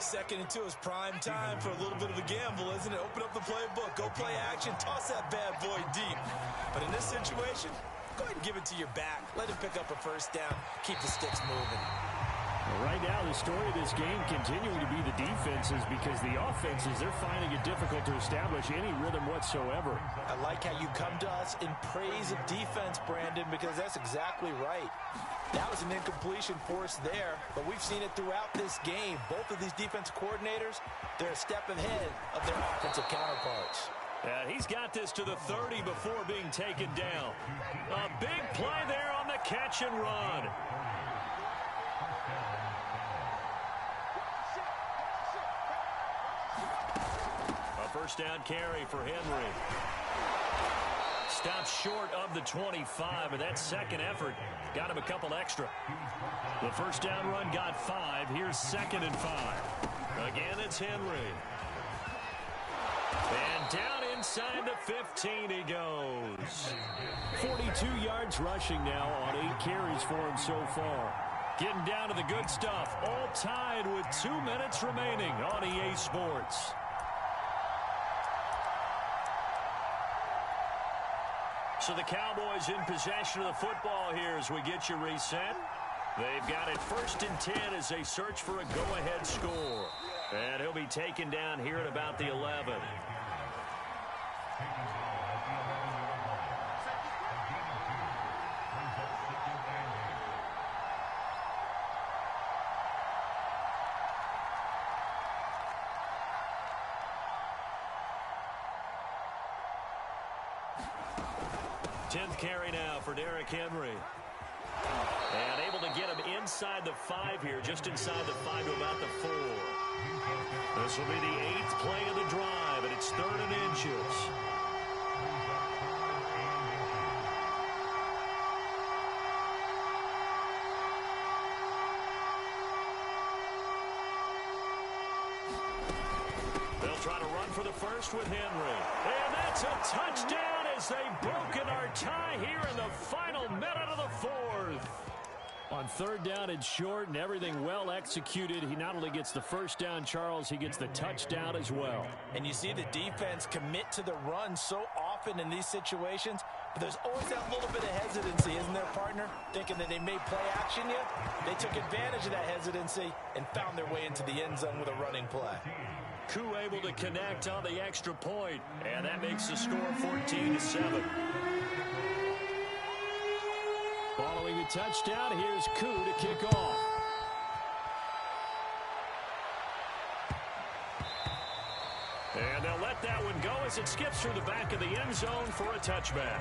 2nd and 2 is prime time for a little bit of a gamble, isn't it? Open up the playbook, go play action, toss that bad boy deep. But in this situation, Go ahead and give it to your back. Let him pick up a first down. Keep the sticks moving. Well, right now, the story of this game continuing to be the defenses, because the offenses, they're finding it difficult to establish any rhythm whatsoever. I like how you come to us in praise of defense, Brandon, because that's exactly right. That was an incompletion force there, but we've seen it throughout this game. Both of these defense coordinators, they're a step ahead of their offensive counterparts. And he's got this to the 30 before being taken down. A big play there on the catch and run. A first down carry for Henry. Stops short of the 25, and that second effort got him a couple extra. The first down run got 5. Here's 2nd and 5. Again, it's Henry. And down inside the 15 he goes. 42 yards rushing now on 8 carries for him so far. Getting down to the good stuff. All tied with 2 minutes remaining on EA Sports. So the Cowboys in possession of the football here as we get you reset. They've got it 1st and 10 as they search for a go-ahead score. And he'll be taken down here at about the 11. Tenth carry now for Derrick Henry. And able to get him inside the 5 here, just inside the 5 to about the 4. This will be the 8th play of the drive, and it's 3rd and inches. They'll try to run for the first with Henry. And that's a touchdown as they've broken our tie here in the final minute of the 4th. On 3rd down and short and everything well executed, he not only gets the first down, Charles, he gets the touchdown as well. And you see the defense commit to the run so often in these situations, but there's always that little bit of hesitancy, isn't there, partner? Thinking that they may play action you. They took advantage of that hesitancy and found their way into the end zone with a running play. Koo able to connect on the extra point, and that makes the score 14-7. Following the touchdown, here's Koo to kick off. And they'll let that one go as it skips through the back of the end zone for a touchback.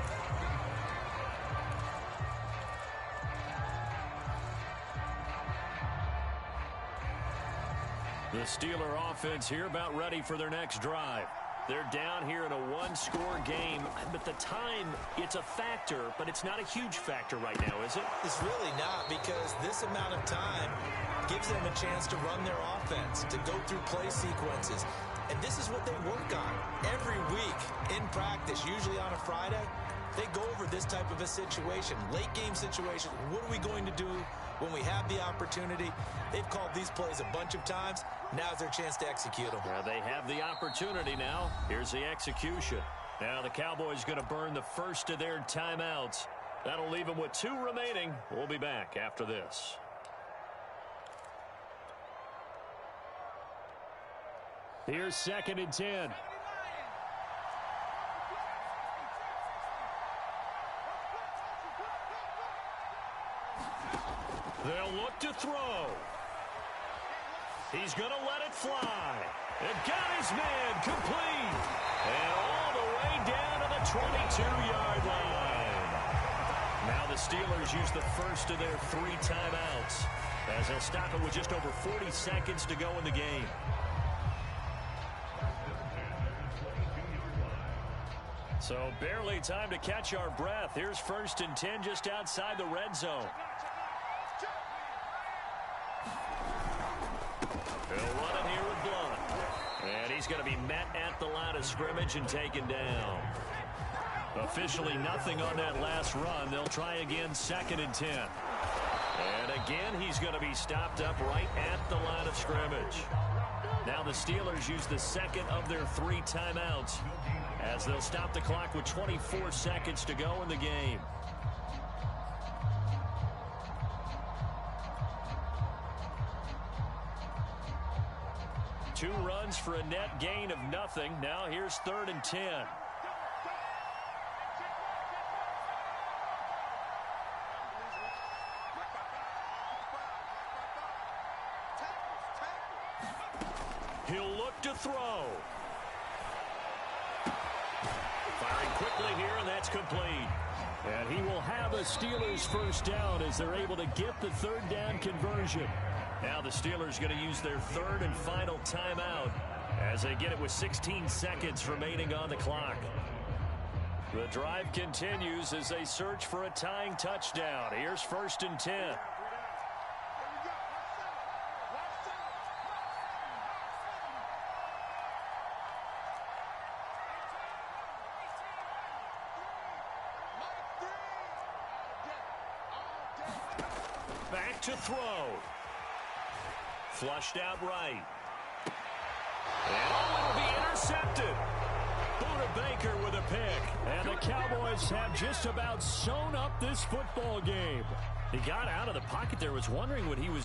The Steeler offense here about ready for their next drive. They're down here in a one-score game, but the time, it's a factor, but it's not a huge factor right now, is it? It's really not, because this amount of time gives them a chance to run their offense, to go through play sequences. And this is what they work on every week in practice, usually on a Friday. They go over this type of a situation, late game situation. What are we going to do when we have the opportunity? They've called these plays a bunch of times. Now's their chance to execute them. Yeah, they have the opportunity now. Here's the execution. Now the Cowboys going to burn the first of their timeouts. That'll leave them with 2 remaining. We'll be back after this. Here's 2nd and 10. They'll look to throw. He's going to let it fly. And got his man complete. And all the way down to the 22-yard line. Now the Steelers use the first of their 3 timeouts as they'll stop it with just over 40 seconds to go in the game. So barely time to catch our breath. Here's 1st and 10 just outside the red zone. He'll run it here with Blunt. And he's going to be met at the line of scrimmage and taken down. Officially nothing on that last run. They'll try again 2nd and 10. And again, he's going to be stopped up right at the line of scrimmage. Now the Steelers use the 2nd of their 3 timeouts as they'll stop the clock with 24 seconds to go in the game. 2 runs for a net gain of nothing. Now here's 3rd and 10. He'll look to throw. Firing quickly here, and that's complete. And he will have a Steelers first down as they're able to get the 3rd down conversion. Now the Steelers going to use their 3rd and final timeout as they get it with 16 seconds remaining on the clock. The drive continues as they search for a tying touchdown. Here's 1st and 10. Back to throw. Flushed out right. And it'll be intercepted. Buda Baker with a pick. And the Cowboys have just about sewn up this football game. He got out of the pocket there, was wondering what he was